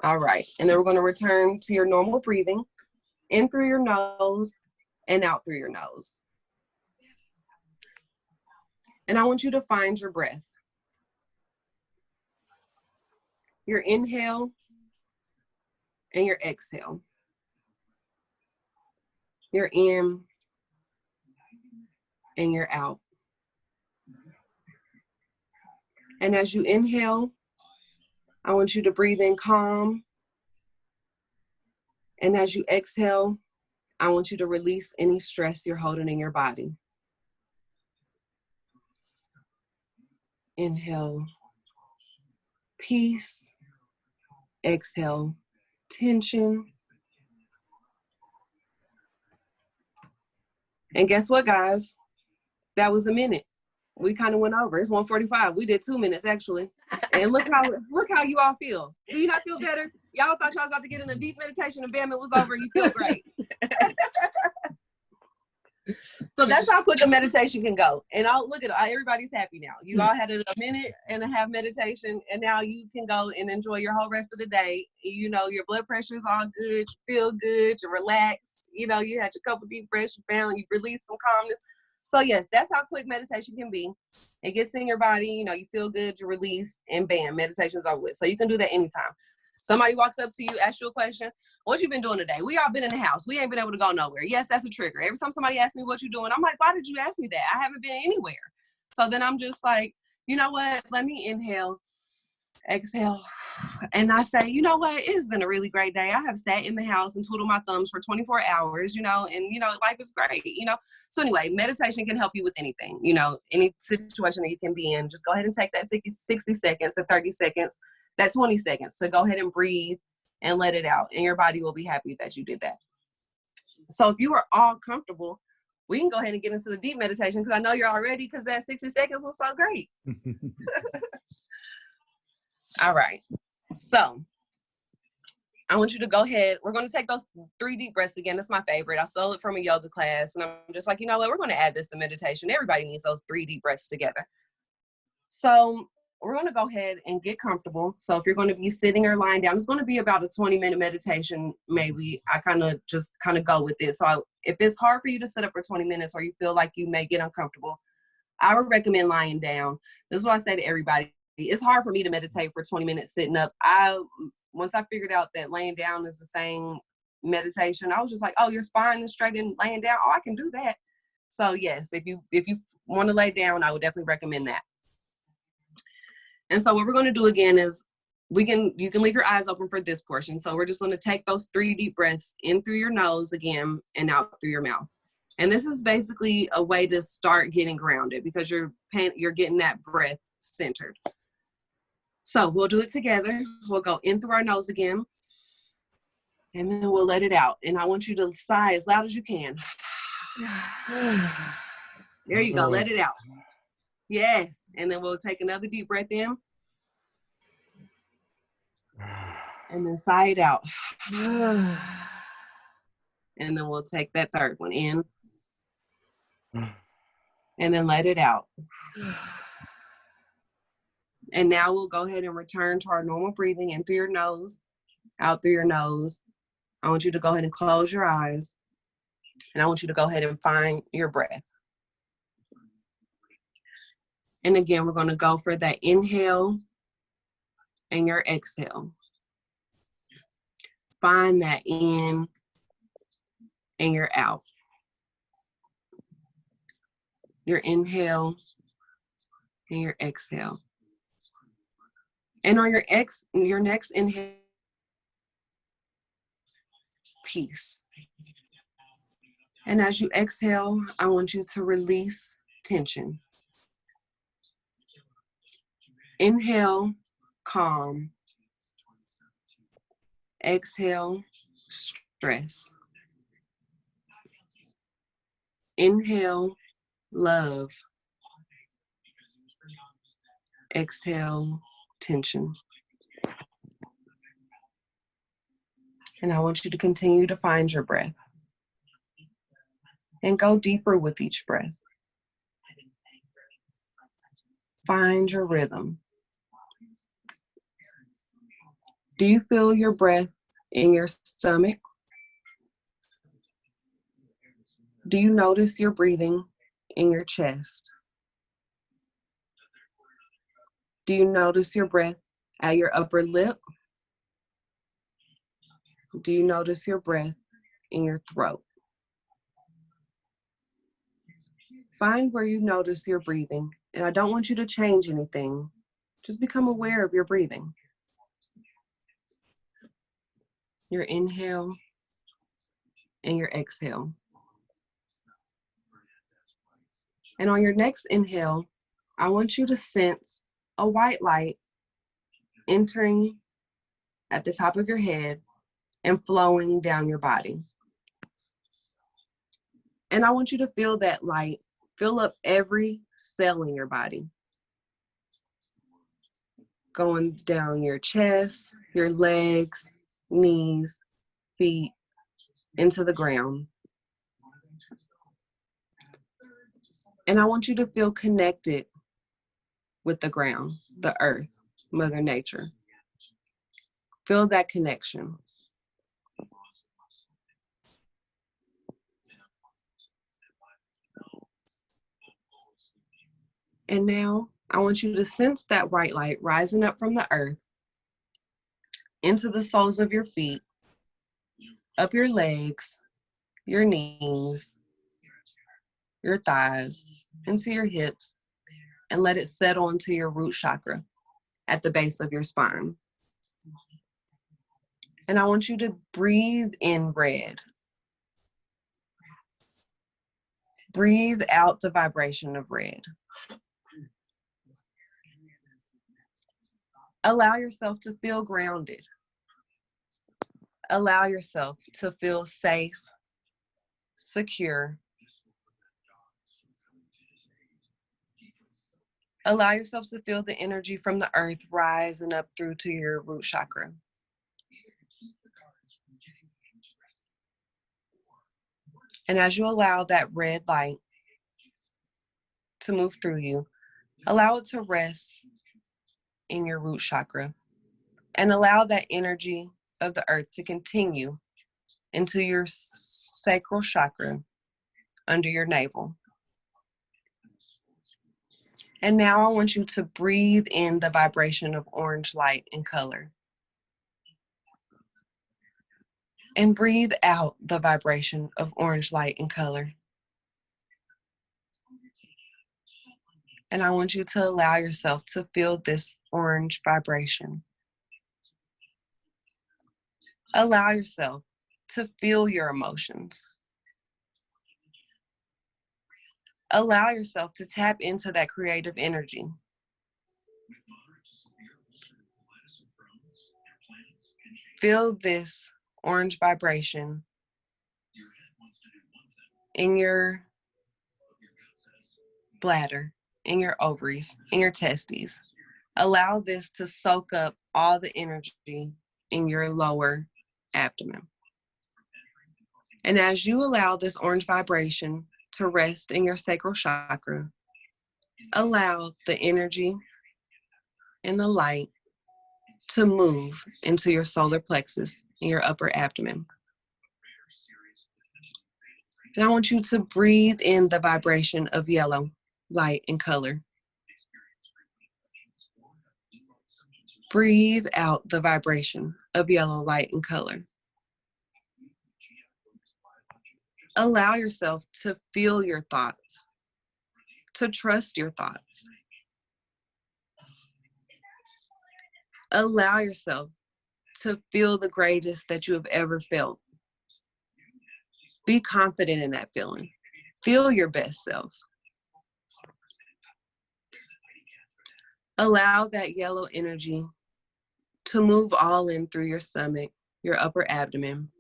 All right, and then we're going to return to your normal breathing, in through your nose and out through your nose. And I want you to find your breath. Your inhale and your exhale. Your in and your out. And as you inhale, I want you to breathe in calm. And as you exhale, I want you to release any stress you're holding in your body. Inhale, peace. Exhale, tension. And guess what, guys? That was a minute. We kind of went over. It's 1:45. We did 2 minutes actually. And look how you all feel. Do you not feel better? Y'all thought y'all was about to get in a deep meditation and bam, it was over. You feel great. So that's how quick a meditation can go. And look at everybody's happy now. You all had a minute and a half meditation, and now you can go and enjoy your whole rest of the day. Your blood pressure is all good. You feel good. You're relaxed. You had your couple deep breaths. You release some calmness. So yes, that's how quick meditation can be. It gets in your body. You feel good. You release, and bam, meditation's over with. So you can do that anytime. Somebody walks up to you, asks you a question. What you been doing today? We all been in the house. We ain't been able to go nowhere. Yes, that's a trigger. Every time somebody asks me what you doing, I'm like, why did you ask me that? I haven't been anywhere. So then I'm just like, you know what? Let me inhale, exhale. And I say, you know what? It has been a really great day. I have sat in the house and twiddled my thumbs for 24 hours, and life is great, So anyway, meditation can help you with anything, any situation that you can be in. Just go ahead and take that 60 seconds to 30 seconds. That 20 seconds to go ahead and breathe and let it out. And your body will be happy that you did that. So if you are all comfortable, we can go ahead and get into the deep meditation because I know you're all ready because that 60 seconds was so great. All right. So I want you to go ahead. We're going to take those 3 deep breaths again. That's my favorite. I stole it from a yoga class. And I'm just like, you know what? We're going to add this to meditation. Everybody needs those 3 deep breaths together. So we're going to go ahead and get comfortable. So if you're going to be sitting or lying down, it's going to be about a 20-minute meditation. Maybe I kind of go with it. So if it's hard for you to sit up for 20 minutes or you feel like you may get uncomfortable, I would recommend lying down. This is what I say to everybody. It's hard for me to meditate for 20 minutes sitting up. Once I figured out that laying down is the same meditation, I was just like, oh, your spine is straight and laying down. Oh, I can do that. So yes, if you want to lay down, I would definitely recommend that. And so what we're going to do again is you can leave your eyes open for this portion. So we're just going to take those 3 deep breaths in through your nose again and out through your mouth. And this is basically a way to start getting grounded because you're getting that breath centered. So we'll do it together. We'll go in through our nose again, and then we'll let it out. And I want you to sigh as loud as you can. There you go. Let it out. Yes. And then we'll take another deep breath in. And then sigh it out. And then we'll take that third one in. And then let it out. And now we'll go ahead and return to our normal breathing in through your nose, out through your nose. I want you to go ahead and close your eyes. And I want you to go ahead and find your breath. And again, we're going to go for that inhale and your exhale. Find that in and your out. Your inhale and your exhale. And on your next inhale, peace. And as you exhale, I want you to release tension. Inhale, calm. Exhale, stress. Inhale, love. Exhale, tension. And I want you to continue to find your breath and go deeper with each breath. Find your rhythm. Do you feel your breath in your stomach? Do you notice your breathing in your chest? Do you notice your breath at your upper lip? Do you notice your breath in your throat? Find where you notice your breathing, and I don't want you to change anything. Just become aware of your breathing. Your inhale and your exhale. And on your next inhale, I want you to sense a white light entering at the top of your head and flowing down your body. And I want you to feel that light fill up every cell in your body. Going down your chest, your legs, knees, feet, into the ground. And I want you to feel connected with the ground, the earth, Mother Nature. Feel that connection. And now I want you to sense that white light rising up from the earth into the soles of your feet, up your legs, your knees, your thighs, into your hips, and let it settle into your root chakra at the base of your spine. And I want you to breathe in red. Breathe out the vibration of red. Allow yourself to feel grounded. Allow yourself to feel safe, secure. Allow yourself to feel the energy from the earth rising up through to your root chakra. And as you allow that red light to move through you, allow it to rest in your root chakra and allow that energy of the earth to continue into your sacral chakra under your navel. And now I want you to breathe in the vibration of orange light and color. And breathe out the vibration of orange light and color. And I want you to allow yourself to feel this orange vibration. Allow yourself to feel your emotions. Allow yourself to tap into that creative energy. Feel this orange vibration in your bladder, in your ovaries, in your testes. Allow this to soak up all the energy in your lower abdomen. And as you allow this orange vibration to rest in your sacral chakra, allow the energy and the light to move into your solar plexus in your upper abdomen. And I want you to breathe in the vibration of yellow, light, and color. Breathe out the vibration of yellow, light, and color. Allow yourself to feel your thoughts, to trust your thoughts. Allow yourself to feel the greatest that you have ever felt. Be confident in that feeling. Feel your best self. Allow that yellow energy to move all in through your stomach, your upper abdomen.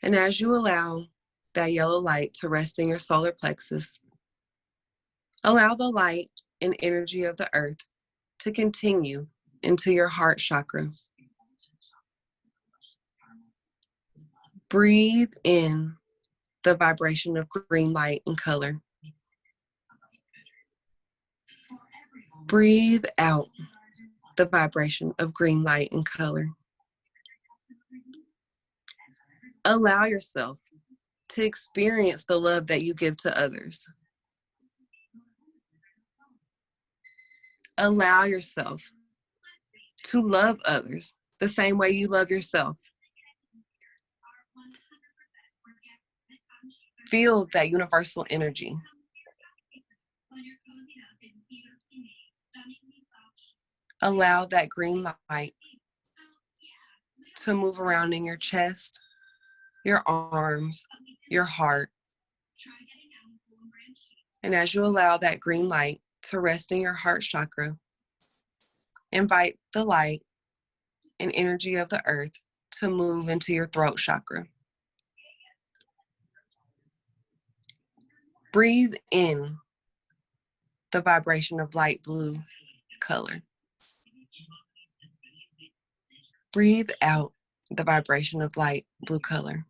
And as you allow that yellow light to rest in your solar plexus, allow the light and energy of the earth to continue into your heart chakra. Breathe in the vibration of green light and color. Breathe out the vibration of green light and color. Allow yourself to experience the love that you give to others. Allow yourself to love others the same way you love yourself. Feel that universal energy. Allow that green light to move around in your chest, your arms, your heart. And as you allow that green light to rest in your heart chakra, invite the light and energy of the earth to move into your throat chakra. Breathe in the vibration of light blue color. Breathe out the vibration of light blue color.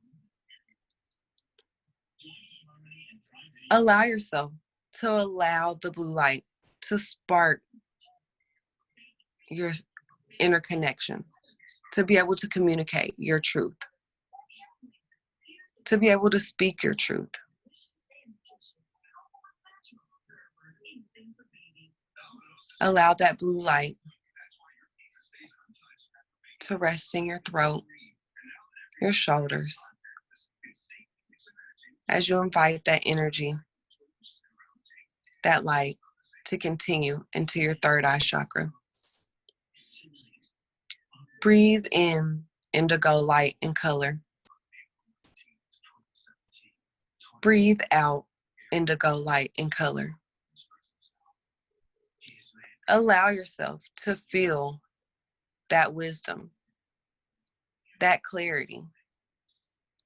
Allow yourself to allow the blue light to spark your inner connection, to be able to communicate your truth, to be able to speak your truth. Allow that blue light to rest in your throat, your shoulders, as you invite that energy, that light, to continue into your third eye chakra. Breathe in indigo light and color. Breathe out indigo light and color. Allow yourself to feel that wisdom, that clarity,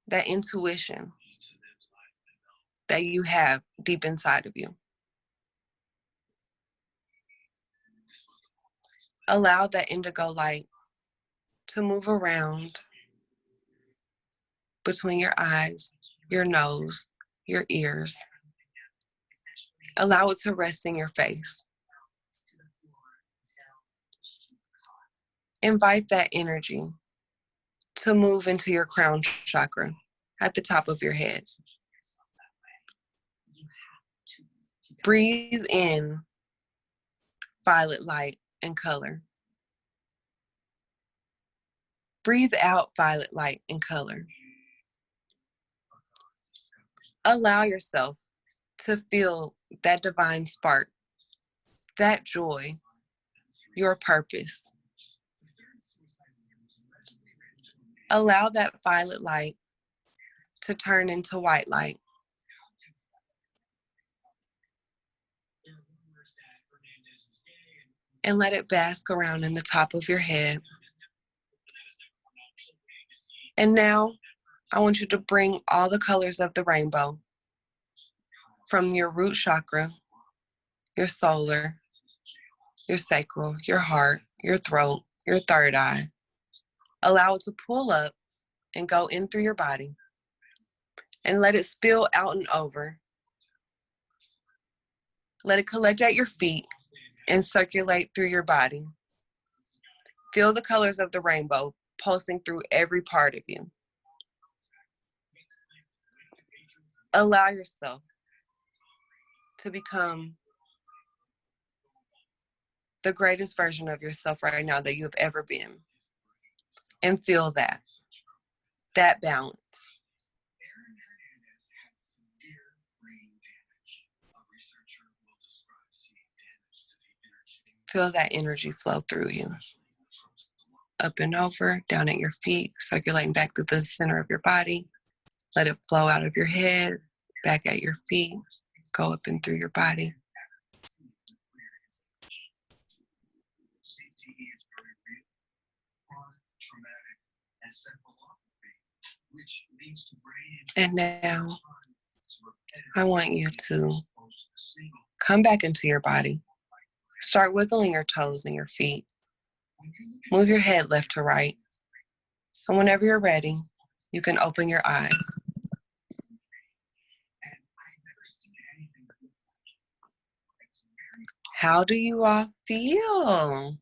that intuition that you have deep inside of you. Allow that indigo light to move around between your eyes, your nose, your ears. Allow it to rest in your face. Invite that energy to move into your crown chakra at the top of your head. Breathe in violet light and color. Breathe out violet light and color. Allow yourself to feel that divine spark, that joy, your purpose. Allow that violet light to turn into white light. And let it bask around in the top of your head. And now I want you to bring all the colors of the rainbow from your root chakra, your solar, your sacral, your heart, your throat, your third eye. Allow it to pull up and go in through your body. And let it spill out and over. Let it collect at your feet and circulate through your body. Feel the colors of the rainbow pulsing through every part of you. Allow yourself to become the greatest version of yourself right now that you have ever been. And feel that balance. Feel that energy flow through you. Up and over, down at your feet, circulating back through the center of your body. Let it flow out of your head, back at your feet, go up and through your body. And now, I want you to come back into your body. Start wiggling your toes and your feet. Move your head left to right. And whenever you're ready, you can open your eyes. How do you all feel?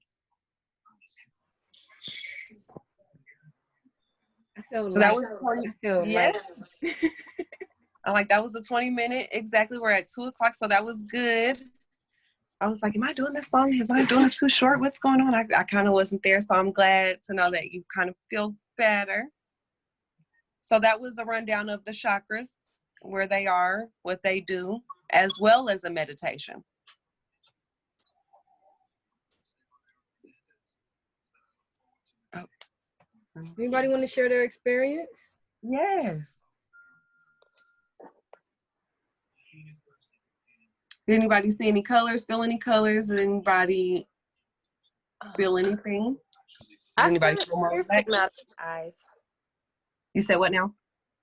I feel So light. that was 20. I feel Yeah. light. I'm like, that was a 20-minute exactly. We're at 2:00, so that was good. I was like, am I doing this long? Am I doing this too short? What's going on? I kind of wasn't there, so I'm glad to know that you kind of feel better. So that was a rundown of the chakras, where they are, what they do, as well as a meditation. Oh. Anybody want to share their experience? Yes. Did anybody see any colors, feel any colors? Did anybody feel anything? Did anybody feel more Tears relaxed? came out of my eyes. You said what now?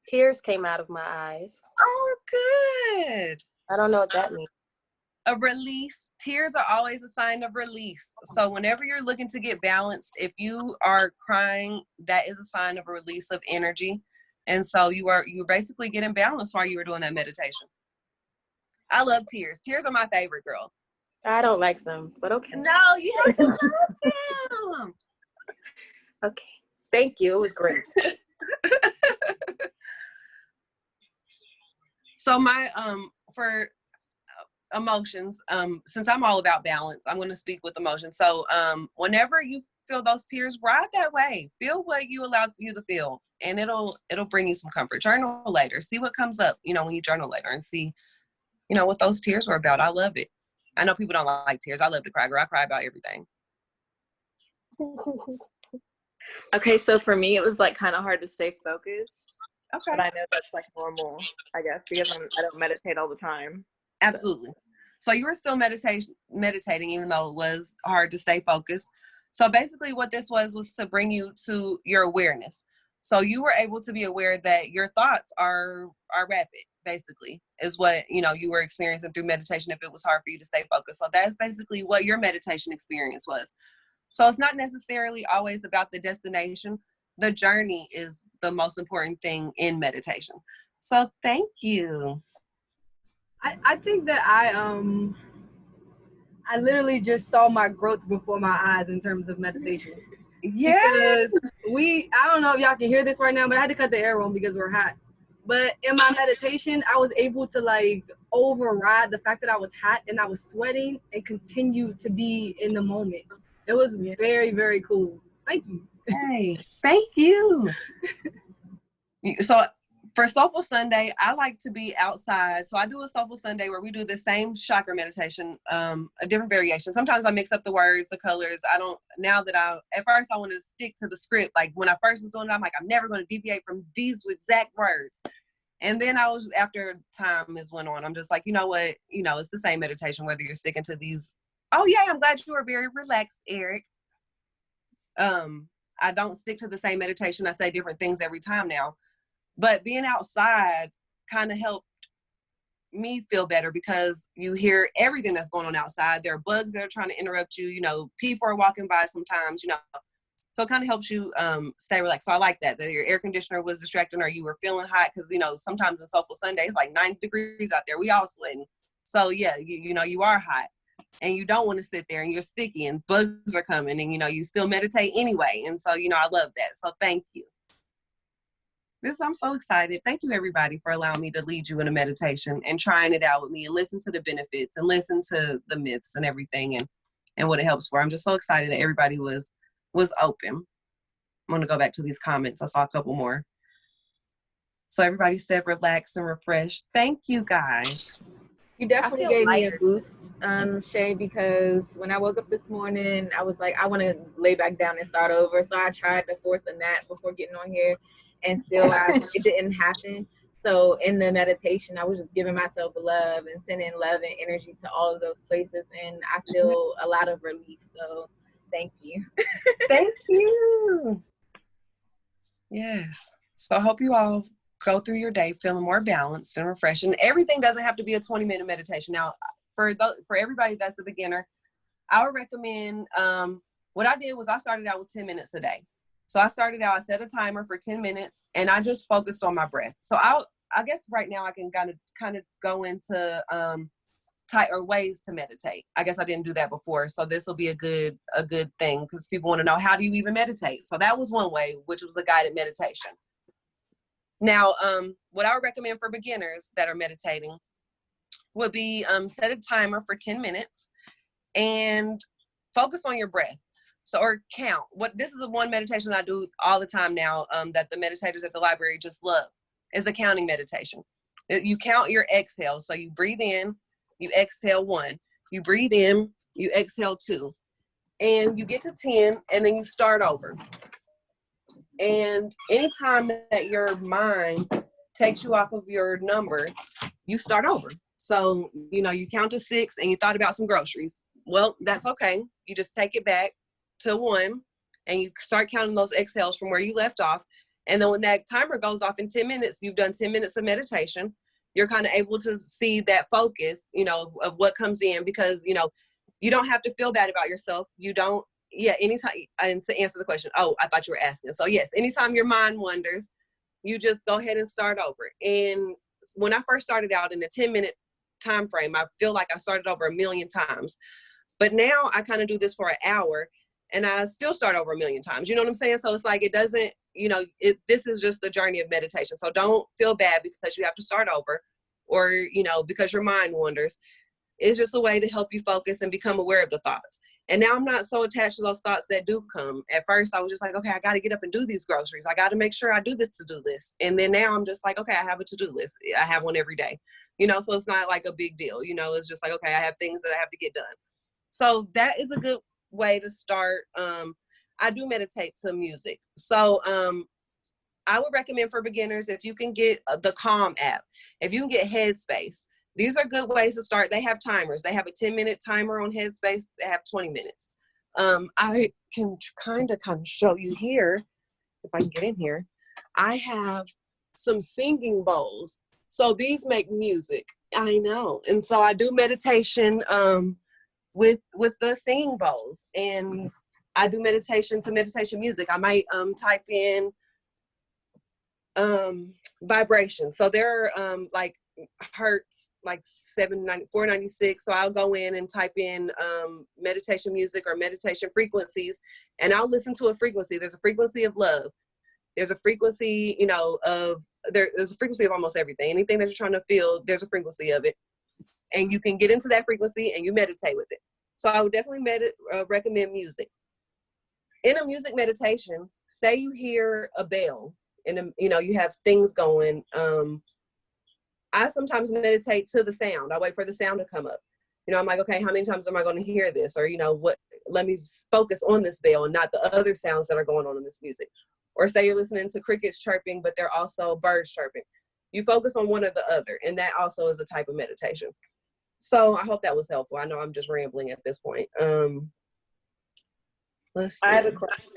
Tears came out of my eyes. Oh, good. I don't know what that means. A release. Tears are always a sign of release. So whenever you're looking to get balanced, if you are crying, that is a sign of a release of energy. And so you're basically getting balanced while you were doing that meditation. I love tears. Tears are my favorite, girl. I don't like them, but okay. No, you have to love them. Okay. Thank you. It was great. So my for emotions, since I'm all about balance, I'm going to speak with emotions. So whenever you feel those tears, ride that way. Feel what you allowed you to feel, and it'll bring you some comfort. Journal later. See what comes up, when you journal later, and see, what those tears were about. I love it. I know people don't like tears. I love to cry, girl. I cry about everything. Okay, so for me, it was like kind of hard to stay focused. Okay. But I know that's like normal, I guess, because I don't meditate all the time. Absolutely. So you were still meditating, even though it was hard to stay focused. So basically what this was to bring you to your awareness. So you were able to be aware that your thoughts are rapid, basically, is what, you were experiencing through meditation if it was hard for you to stay focused. So that's basically what your meditation experience was. So it's not necessarily always about the destination. The journey is the most important thing in meditation. So thank you. I think that I literally just saw my growth before my eyes in terms of meditation. Yeah. Because I don't know if y'all can hear this right now, but I had to cut the air on because we're hot. But in my meditation, I was able to override the fact that I was hot and I was sweating and continue to be in the moment. It was very, very cool. Thank you. Hey, thank you. So For Soulful Sunday, I like to be outside. So I do a Soulful Sunday where we do the same chakra meditation, a different variation. Sometimes I mix up the words, the colors. At first I want to stick to the script. Like when I first was doing it, I'm like, I'm never going to deviate from these exact words. And then after time went on, I'm just like, you know what? It's the same meditation, whether you're sticking to these. Oh yeah, I'm glad you are very relaxed, Eric. I don't stick to the same meditation. I say different things every time now. But being outside kind of helped me feel better because you hear everything that's going on outside. There are bugs that are trying to interrupt you. People are walking by sometimes, So it kind of helps you stay relaxed. So I like that your air conditioner was distracting or you were feeling hot because, sometimes in Soulful Sunday, it's like 90 degrees out there. We all sweating. So, yeah, you are hot and you don't want to sit there and you're sticky and bugs are coming and, you still meditate anyway. And so, I love that. So thank you. I'm so excited. Thank you, everybody, for allowing me to lead you in a meditation and trying it out with me and listen to the benefits and listen to the myths and everything and what it helps for. I'm just so excited that everybody was open. I'm going to go back to these comments. I saw a couple more. So everybody said relax and refresh. Thank you, guys. You definitely gave me a boost, Shay, because when I woke up this morning, I was like, I want to lay back down and start over. So I tried to force a nap before getting on here. And still, it didn't happen. So in the meditation, I was just giving myself love and sending love and energy to all of those places. And I feel a lot of relief. So thank you. Thank you. Yes. So I hope you all go through your day feeling more balanced and refreshed. And everything doesn't have to be a 20-minute meditation. Now, for everybody that's a beginner, I would recommend, what I did was I started out with 10 minutes a day. So I set a timer for 10 minutes and I just focused on my breath. So I guess right now I can kind of go into ways to meditate. I guess I didn't do that before. So this will be a good thing because people want to know, how do you even meditate? So that was one way, which was a guided meditation. Now, what I would recommend for beginners that are meditating would be set a timer for 10 minutes and focus on your breath. So, or count. This is the one meditation I do all the time now that the meditators at the library just love, is a counting meditation. You count your exhale. So you breathe in, you exhale 1. You breathe in, you exhale 2. And you get to 10, and then you start over. And anytime that your mind takes you off of your number, you start over. So, you count to 6 and you thought about some groceries. Well, that's okay. You just take it back to 1 and you start counting those exhales from where you left off. And then when that timer goes off in 10 minutes, you've done 10 minutes of meditation. You're kind of able to see that focus, of what comes in because, you don't have to feel bad about yourself. You don't, anytime, and to answer the question, I thought you were asking. So yes, anytime your mind wanders, you just go ahead and start over. And when I first started out in the 10-minute time frame, I feel like I started over 1,000,000 times. But now I kind of do this for an hour and I still start over 1,000,000 times. You know what I'm saying? So it's like, it doesn't, this is just the journey of meditation. So don't feel bad because you have to start over or, because your mind wanders. It's just a way to help you focus and become aware of the thoughts. And now I'm not so attached to those thoughts that do come. At first I was just like, okay, I got to get up and do these groceries. I got to make sure I do this to-do list. And then now I'm just like, okay, I have a to-do list. I have one every day, so it's not like a big deal. It's just like, okay, I have things that I have to get done. So that is a good way to start. I do meditate to music. So I would recommend for beginners, if you can get the Calm app, if you can get Headspace, these are good ways to start. They have timers. They have a 10-minute timer on Headspace. They have 20 minutes. I can kind of show you here, if I can get in here. I have some singing bowls. So these make music. I know. And so I do meditation with the singing bowls. And I do meditation to meditation music. I might type in vibration. So there are like hertz, like 496. So I'll go in and type in meditation music or meditation frequencies, and I'll listen to a frequency. There's a frequency of love. There's a frequency, there's a frequency of almost everything. Anything that you're trying to feel, there's a frequency of it. And you can get into that frequency and you meditate with it. So I would definitely recommend music. In a music meditation, say you hear a bell and you know, you have things going. I sometimes meditate to the sound. I wait for the sound to come up. You know, I'm like, okay, how many times am I going to hear this? Or, you know, what, let me just focus on this bell and not the other sounds that are going on in this music. Or say you're listening to crickets chirping, but they're also birds chirping. You focus on one or the other, and that also is a type of meditation. So I hope that was helpful. I know I'm just rambling at this point. Let's see. I have a question.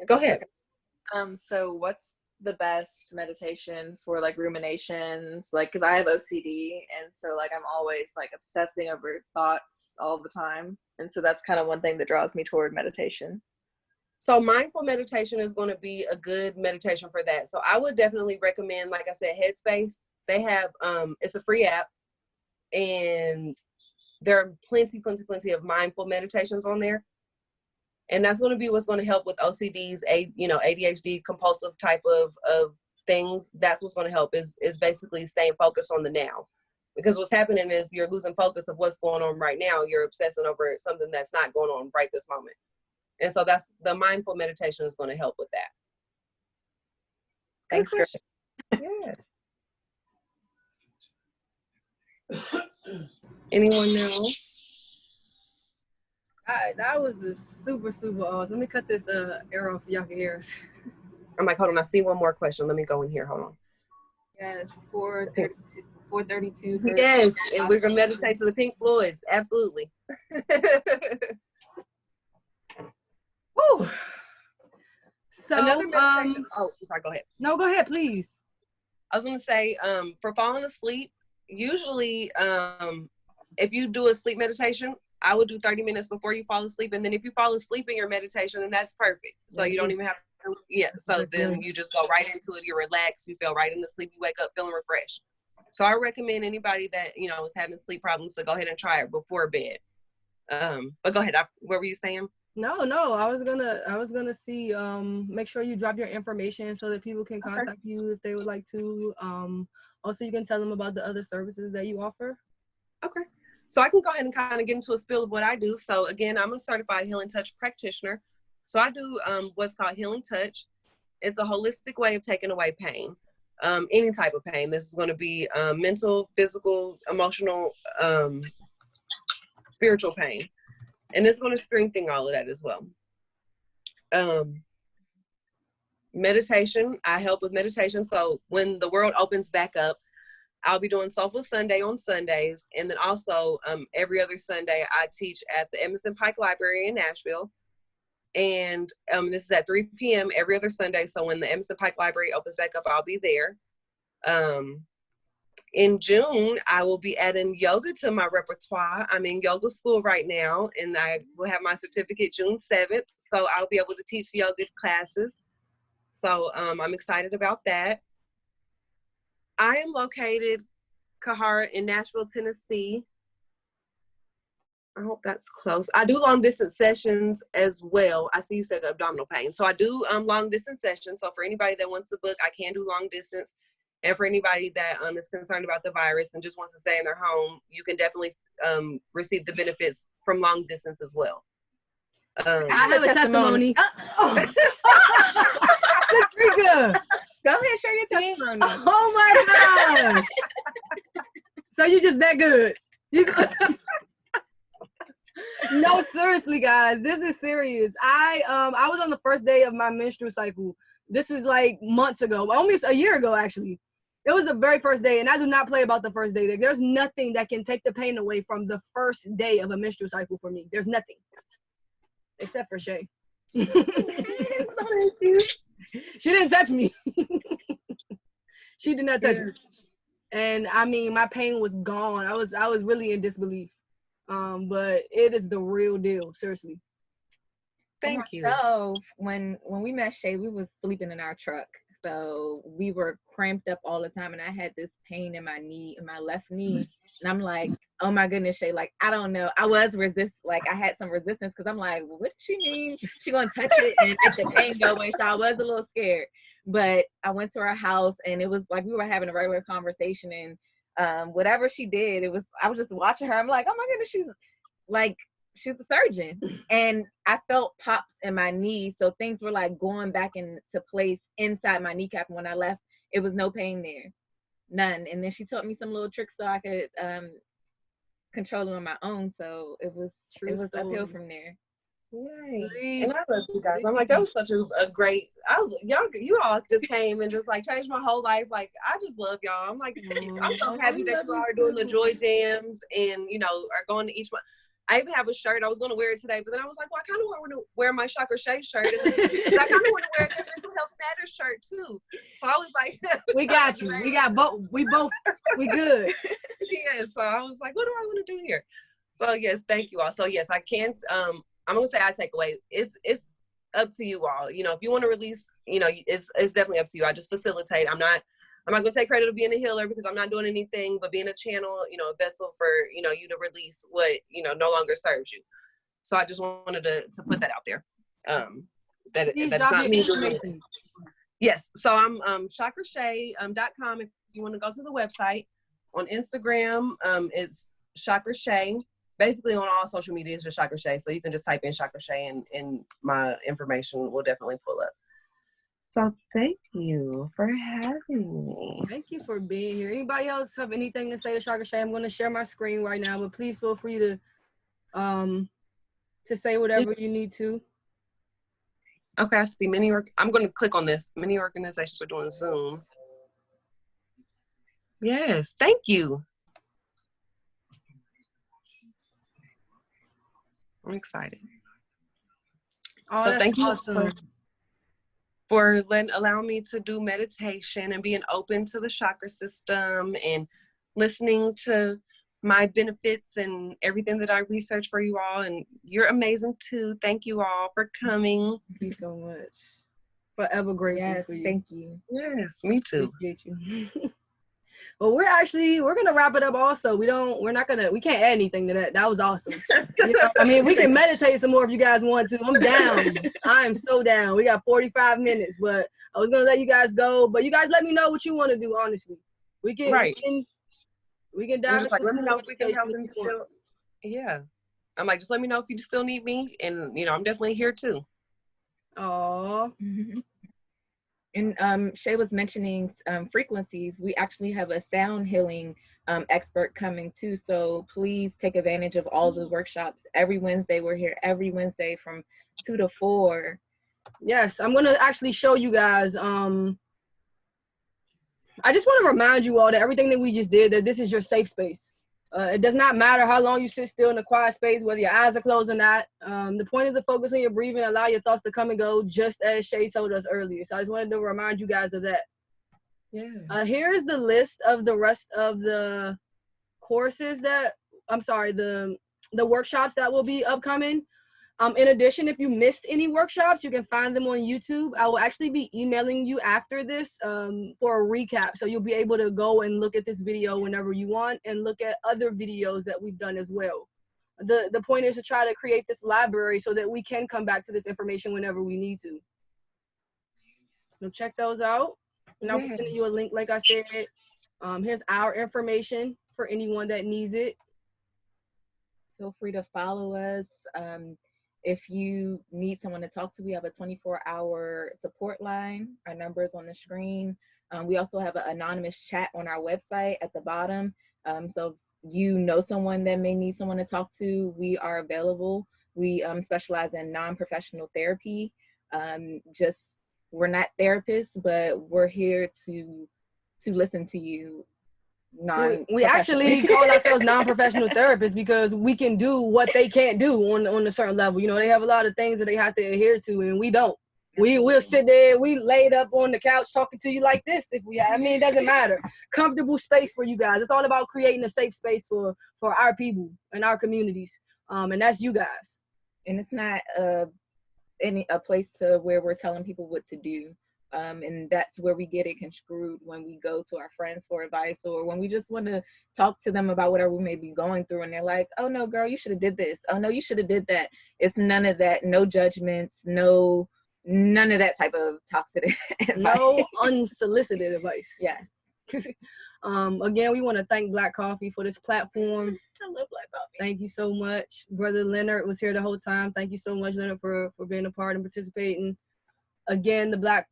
Go ahead. So what's the best meditation for like ruminations? Like, because I have OCD, and so like I'm always like obsessing over thoughts all the time, and so that's kind of one thing that draws me toward meditation. So mindful meditation is going to be a good meditation for that. So I would definitely recommend, like I said, Headspace. They have it's a free app, and there are plenty of mindful meditations on there. And that's going to be what's going to help with OCDs, ADHD, compulsive type of things. That's what's going to help is basically staying focused on the now. Because what's happening is you're losing focus of what's going on right now. You're obsessing over something that's not going on right this moment. And so that's the mindful meditation is going to help with that. Thanks, Good question. Yeah. Anyone else? That was a super awesome. Let me cut this arrow so y'all can hear us. I'm like, hold on, I see one more question. Let me go in here. Hold on. Yes, 432. Yes, and we're gonna meditate to the Pink Floyds. Absolutely. Woo. So another meditation. Oh, sorry, go ahead. No, go ahead, please. I was gonna say, for falling asleep, usually if you do a sleep meditation, I would do 30 minutes before you fall asleep. And then if you fall asleep in your meditation, then that's perfect. So you don't even have to, so then you just go right into it. You're relaxed. You fell right into sleep. You wake up feeling refreshed. So I recommend anybody that, is having sleep problems to go ahead and try it before bed. But go ahead. What were you saying? No, I was gonna see, make sure you drop your information so that people can contact you if they would like to. Also, you can tell them about the other services that you offer. Okay. So I can go ahead and kind of get into a spiel of what I do. So again, I'm a certified Healing Touch practitioner. So I do what's called Healing Touch. It's a holistic way of taking away pain, any type of pain. This is going to be mental, physical, emotional, spiritual pain. And it's going to strengthen all of that as well. Meditation, I help with meditation. So when the world opens back up, I'll be doing Soulful Sunday on Sundays. And then also every other Sunday, I teach at the H.U.M.A.N.I.T.Y Library in Nashville. And this is at 3 p.m. every other Sunday. So when the H.U.M.A.N.I.T.Y Library opens back up, I'll be there. In June, I will be adding yoga to my repertoire. I'm in yoga school right now, and I will have my certificate June 7th. So I'll be able to teach yoga classes. So I'm excited about that. I am located, Kahara, in Nashville, Tennessee. I hope that's close. I do long distance sessions as well. I see you said abdominal pain. So I do long distance sessions. So for anybody that wants to book, I can do long distance. And for anybody that is concerned about the virus and just wants to stay in their home, you can definitely receive the benefits from long distance as well. I have a testimony. Cedrica, go ahead, share your testimony. Oh my gosh. So you just that good. No, seriously, guys, this is serious. I was on the first day of my menstrual cycle. This was like months ago, almost a year ago, actually. It was the very first day, and I do not play about the first day. There's nothing that can take the pain away from the first day of a menstrual cycle for me. There's nothing. Except for Shay. She didn't touch me. She did not touch me. And I mean, my pain was gone. I was really in disbelief. But it is the real deal, seriously. Thank you. So when we met Shay, we was sleeping in our truck. So we were cramped up all the time, and I had this pain in my knee, in my left knee. And I'm like, oh my goodness, Shay, like, I don't know. I had some resistance because I'm like, well, what does she mean? She gonna touch it and make the pain go away. So I was a little scared. But I went to her house, and it was like we were having a regular conversation, and whatever she did, I was just watching her. I'm like, oh my goodness, she's like she was a surgeon, and I felt pops in my knee, so things were like going back into place inside my kneecap. And when I left, it was no pain there, none. And then she taught me some little tricks so I could control it on my own. So it was uphill from there. Yay. And I love you guys. I'm like, that was such a great, you all just came and just like changed my whole life. Like, I just love y'all. I'm like, I'm so happy that you all are doing the joy jams and, you know, are going to each one. I even have a shirt. I was going to wear it today, but then I was like, well, I kind of want to wear my Chakra Shay shirt. And I kind of want to wear the Mental Health Matters shirt too. So I was like, we got you. We got both. We good. Yeah. So I was like, what do I want to do here? So yes, thank you all. So yes, I can't, I'm going to say I take away. It's up to you all. You know, if you want to release, you know, it's definitely up to you. I just facilitate. I'm not going to take credit of being a healer because I'm not doing anything but being a channel, you know, a vessel for, you know, you to release what, you know, no longer serves you. So I just wanted to put that out there. That's not me doing anything. Yes. So I'm chakrashay.com if you want to go to the website. On Instagram, it's Chakra Shay. Basically on all social media, it's just Chakra Shay. So you can just type in Chakra Shay and my information will definitely pull up. So thank you for having me. Thank you for being here. Anybody else have anything to say to Chakra Shay? I'm going to share my screen right now, but please feel free to say whatever you need to. Okay, I see I'm going to click on this. Many organizations are doing Zoom. Yes, thank you. I'm excited. Oh, so thank you awesome. for allowing me to do meditation and being open to the chakra system and listening to my benefits and everything that I research for you all. And you're amazing too. Thank you all for coming. Thank you so much. Forever grateful for you. Thank you. Yes, me too. Appreciate you. Well, we're gonna wrap it up also. We can't add anything to that. That was awesome. You know, I mean, we can meditate some more if you guys want to. I'm down. I'm so down. We got 45 minutes, but I was gonna let you guys go. But you guys let me know what you want to do, honestly. We can dive into let me know if we can help them feel. Yeah. I'm like, just let me know if you still need me. And you know, I'm definitely here too. Oh. And Shay was mentioning frequencies. We actually have a sound healing expert coming too. So please take advantage of all the workshops. Every Wednesday, we're here every Wednesday from 2 to 4. Yes, I'm going to actually show you guys. I just want to remind you all that everything that we just did, that this is your safe space. It does not matter how long you sit still in a quiet space, whether your eyes are closed or not. The point is to focus on your breathing, allow your thoughts to come and go, just as Shay told us earlier. So I just wanted to remind you guys of that. Yeah. Here's the list of the rest of the courses the workshops that will be upcoming. In addition, if you missed any workshops, you can find them on YouTube. I will actually be emailing you after this for a recap. So you'll be able to go and look at this video whenever you want and look at other videos that we've done as well. The point is to try to create this library so that we can come back to this information whenever we need to. So check those out. And I'll be sending you a link, like I said. Here's our information for anyone that needs it. Feel free to follow us. If you need someone to talk to, we have a 24-hour support line. Our number is on the screen. We also have an anonymous chat on our website at the bottom. So if you know someone that may need someone to talk to, we are available. We specialize in non-professional therapy. We're not therapists, but we're here to listen to you. We actually call ourselves non-professional therapists because we can do what they can't do on a certain level. You know, they have a lot of things that they have to adhere to, and we don't. We'll sit there, we laid up on the couch talking to you like this if we have. I mean, it doesn't matter. Comfortable space for you guys. It's all about creating a safe space for our people and our communities, and that's you guys. And it's not a place to where we're telling people what to do. And that's where we get it construed when we go to our friends for advice, or when we just want to talk to them about whatever we may be going through, and they're like, oh no girl, you should have did this, oh no, you should have did that. It's none of that. No judgments, none of that type of toxic advice. No unsolicited advice. Yeah. Again, we want to thank Black Coffee for this platform. I love Black Coffee. Thank you so much. Brother Leonard was here the whole time. Thank you so much, Leonard, for being a part and participating. Again, the Black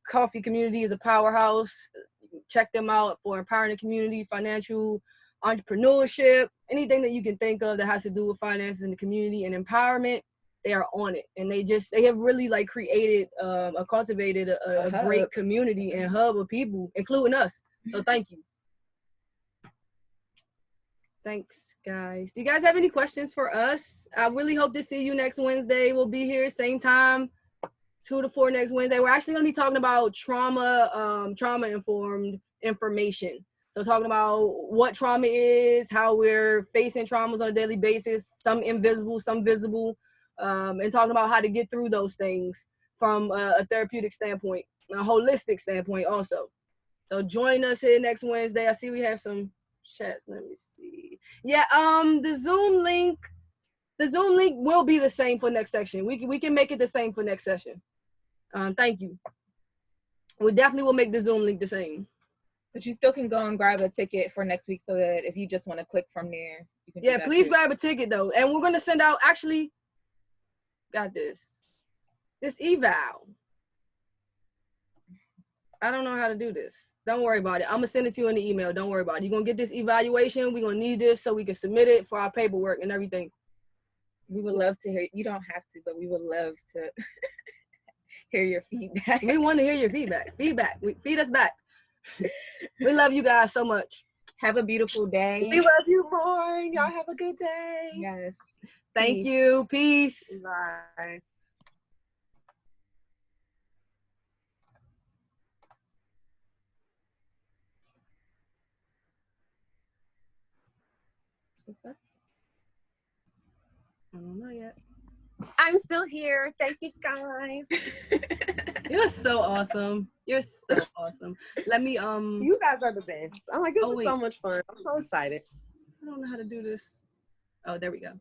Coffee community is a powerhouse. Check them out for empowering the community, financial, entrepreneurship, anything that you can think of that has to do with finances in the community and empowerment. They are on it, and they have really like created cultivated a great community and hub of people, including us. So thank you. Thanks, guys. Do you guys have any questions for us? I really hope to see you next Wednesday. We'll be here same time, 2 to 4 next Wednesday. We're actually going to be talking about trauma-informed information. So talking about what trauma is, how we're facing traumas on a daily basis, some invisible, some visible, and talking about how to get through those things from a therapeutic standpoint, a holistic standpoint also. So join us here next Wednesday. I see we have some chats. Let me see. Yeah, the Zoom link will be the same for next section. We can make it the same for next session. Thank you. We definitely will make the Zoom link the same. But you still can go and grab a ticket for next week so that if you just want to click from there, you can. Yeah, please grab a ticket though. And we're gonna send out, actually, got this eval. I don't know how to do this. Don't worry about it. I'm gonna send it to you in the email. Don't worry about it. You're gonna get this evaluation. We're gonna need this so we can submit it for our paperwork and everything. We would love to hear, you don't have to, but we would love to hear your feedback. We want to hear your feedback. Feed us back. We love you guys so much. Have a beautiful day. We love you more. Y'all have a good day. Yes. Thank you. Peace. Bye. I don't know yet. I'm still here. Thank you, guys. You're so awesome. You're so awesome. Let me You guys are the best. I'm like, this is so much fun. I'm so excited. I don't know how to do this. Oh, there we go.